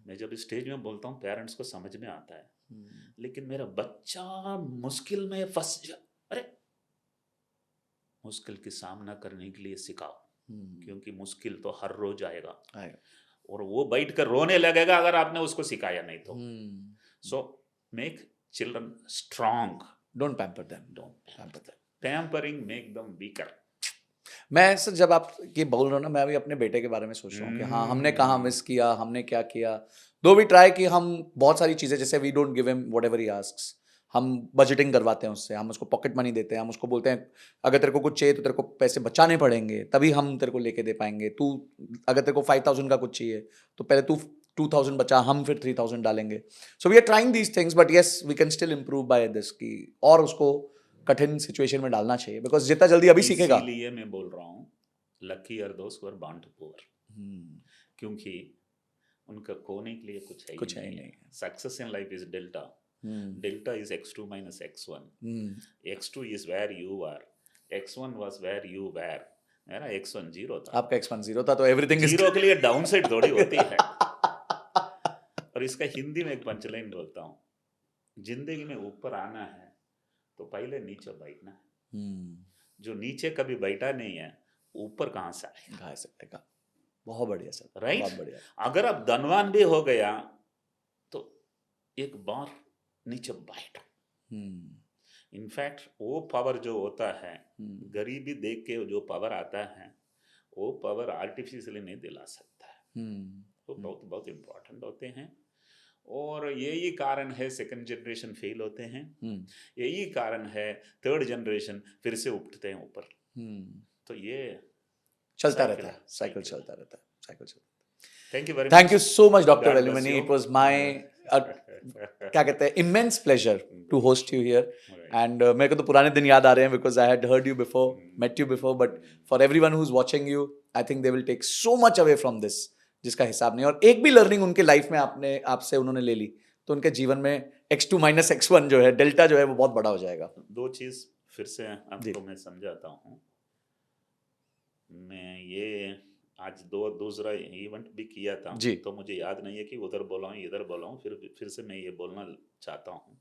मैं जब स्टेज में बोलता हूँ पेरेंट्स को समझ में आता है, लेकिन मेरा बच्चा मुश्किल में फंस जा, अरे मुश्किल की सामना करने के लिए सिखाओ, क्योंकि मुश्किल तो हर रोज आएगा और वो बैठ कर रोने लगेगा अगर आपने उसको सिखाया नहीं तो. So make children strong, don't pamper them. Pampering make them weaker. मैं सर जब आप ये बोल रहे हो ना, मैं अभी अपने बेटे के बारे में सोच रहा हूँ कि हाँ, हमने कहाँ मिस किया, हमने क्या किया. दो भी ट्राई कि हम बहुत सारी चीज़ें, जैसे we don't give him whatever he asks, हम बजटिंग करवाते हैं उससे, हम उसको पॉकेट मनी देते हैं, हम उसको बोलते हैं अगर तेरे को कुछ चाहिए तो तेरे को पैसे बचाने पड़ेंगे, तभी हम तेरे को लेके दे पाएंगे. तू अगर तेरे को 5,000 का कुछ चाहिए तो पहले तू 2,000 बचा, हम फिर 3,000 डालेंगे. So we are trying these things, but yes we can still improve by this की, और उसको कठिन सिचुएशन में डालना चाहिए, बिकॉज जितना जल्दी अभी सीखेगा. इसलिए मैं बोल रहा हूँ lucky are those who are born to poor, क्योंकि उनका खोने के लिए कुछ है ही नहीं. Success in life is delta. Delta is x2 minus x1. x2 is where you are, x1 was where you were. मेरा x1 0 था, आपका x1 0 था, तो एवरीथिंग जीरो के लिए डाउन साइड थोड़ी होती है. और इसका हिंदी में एक पंचलाइन बोलता हूँ, जिंदगी में ऊपर आना है पहले नीचे बैठना है। हम्म, जो नीचे कभी बैठा नहीं है, ऊपर कहाँ से आएगा? कहा सकता, बहुत बढ़िया सर, राइट? बहुत बढ़िया। अगर आप धनवान भी हो गया तो एक बार नीचे बैठो। हम्म, इनफैक्ट वो पावर जो होता है, हम्म, गरीबी देख के जो पावर आता है, वो पावर आर्टिफिशियली नहीं दिला सकता है। हम्म, वो बहुत बहुत इम्पोर्टेंट होते हैं। और यही कारण है सेकंड जनरेशन फेल होते हैं, हम्म, यही कारण है थर्ड जनरेशन फिर से उठते हैं ऊपर। हम्म, तो ये चलता साइकिल रहता है, है, साइकिल साइकिल। चलता रहता है, साइकिल चलता थैंक यू वेरी है। Thank much. You so much doctor God bless Velumani, you. It was my क्या कहते हैं, immense pleasure to host you here. And मेरे को तो पुराने दिन याद आ रहे हैं, because I had heard you before, met you before, but for everyone who is watching you, I think they will take so much away from this, जिसका हिसाब नहीं। और एक भी लर्निंग उनके लाइफ में आपसे उन्होंने ले ली, तो उनके जीवन में x2 - x1 जो है, डेल्टा जो है, वो बहुत बड़ा हो जाएगा। दो चीज फिर से जी। आपको मैं समझाता हूँ। मैं ये आज दूसरा इवेंट भी किया था, जी। तो मुझे याद नहीं है कि उधर बोला हूँ इधर बोला हूँ, फिर से मैं ये बोलना चाहता हूँ।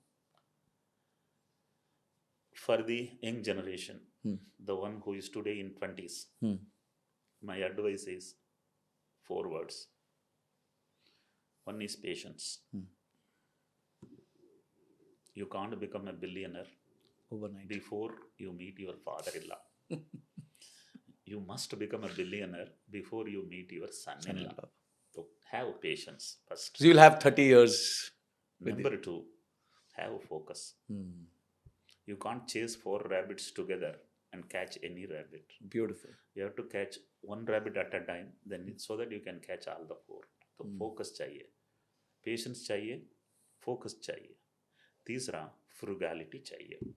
For the young generation, the one who is today in 20s, my advice is 4 words. One is patience. You can't become a billionaire Overnight. before you meet your father-in-law. You must become a billionaire before you meet your son-in-law. So have patience first. So you'll have 30 years with Number 2, have focus. You can't chase 4 rabbits together and catch any rabbit. Beautiful. You have to catch one rabbit at a time, then so that you can catch all the 4. तो focus चाहिए, patience चाहिए, focus चाहिए। तीसरा, frugality चाहिए।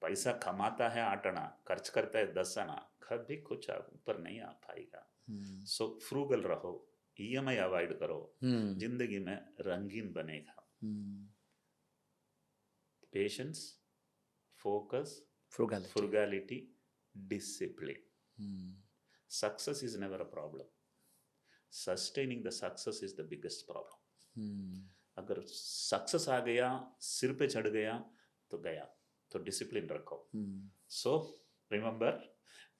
पैसा कमाता है 8 आना, खर्च करता है 10 आना, कभी कुछ ऊपर नहीं आ पाएगा। So frugal रहो, EMI अवॉइड करो, जिंदगी में रंगीन बनेगा। Patience, focus, frugality, discipline. Success is never a problem. Sustaining the success is the biggest problem. अगर सक्सेस आ गया, सिर पे चढ़ गया तो गया, तो डिसिप्लिन रखो। So remember,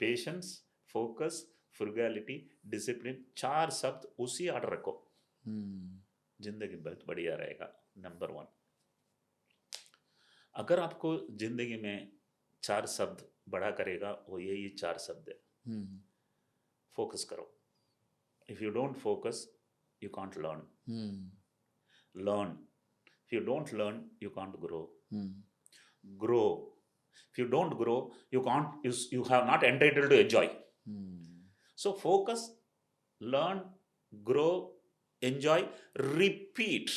patience, focus, frugality, discipline, 4 शब्द उसी ऑर्डर रखो, जिंदगी बहुत बढ़िया रहेगा। नंबर 1, अगर आपको जिंदगी में 4 शब्द बड़ा करेगा, वो यही 4 शब्द है। फोकस करो। If you don't focus, you can't learn. Learn. If you don't learn, you can't grow. Grow. If you don't grow, you have not entitled to enjoy. So focus, learn, grow, enjoy, repeat.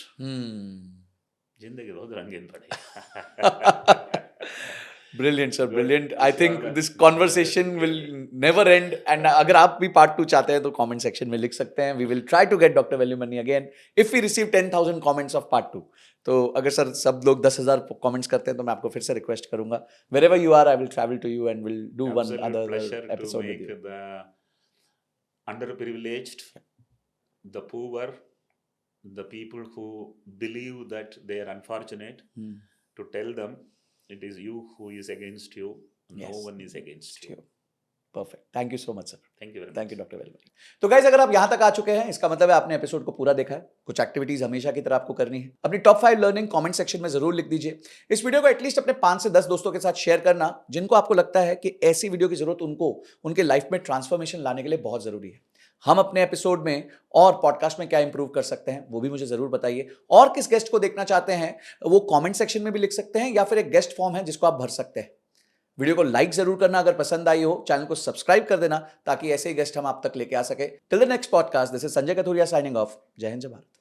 जिंदगी बहुत रंगीन पड़ेगी। Brilliant sir, brilliant. I think this conversation will never end. And अगर आप भी part 2 चाहते हैं तो comment section में लिख सकते हैं. We will try to get Dr. Velumani again if we receive 10,000 comments of part 2. तो अगर सर सब लोग 10,000 comments करते हैं तो मैं आपको फिर से request करूंगा. Wherever you are, I will travel to you and will do one other episode with you. The underprivileged, the poor, the people who believe that they are unfortunate, to tell them it is you who is against you. No one is against you. Perfect. Thank you so much, sir. Thank you very much. Thank you, Dr. Velumani. तो गाइस, अगर आप यहाँ तक आ चुके हैं, इसका मतलब है आपने एपिसोड को पूरा देखा है। कुछ एक्टिविटीज हमेशा की तरह आपको करनी है। अपनी टॉप 5 लर्निंग कमेंट सेक्शन में जरूर लिख दीजिए। इस वीडियो को एटलीस्ट अपने 5 से 10 दोस्तों के साथ शेयर करना, जिनको आपको लगता है कि ऐसी वीडियो की जरूरत उनको उनके लाइफ में ट्रांसफॉर्मेशन लाने के लिए बहुत जरूरी है। हम अपने एपिसोड में और पॉडकास्ट में क्या इंप्रूव कर सकते हैं, वो भी मुझे जरूर बताइए। और किस गेस्ट को देखना चाहते हैं, वो कमेंट सेक्शन में भी लिख सकते हैं, या फिर एक गेस्ट फॉर्म है जिसको आप भर सकते हैं। वीडियो को लाइक जरूर करना अगर पसंद आई हो, चैनल को सब्सक्राइब कर देना ताकि ऐसे ही गेस्ट हम आप तक लेके आ सके। Till the next podcast, this is Sanjay Kathuria signing off. जय हिंद, जय भारत।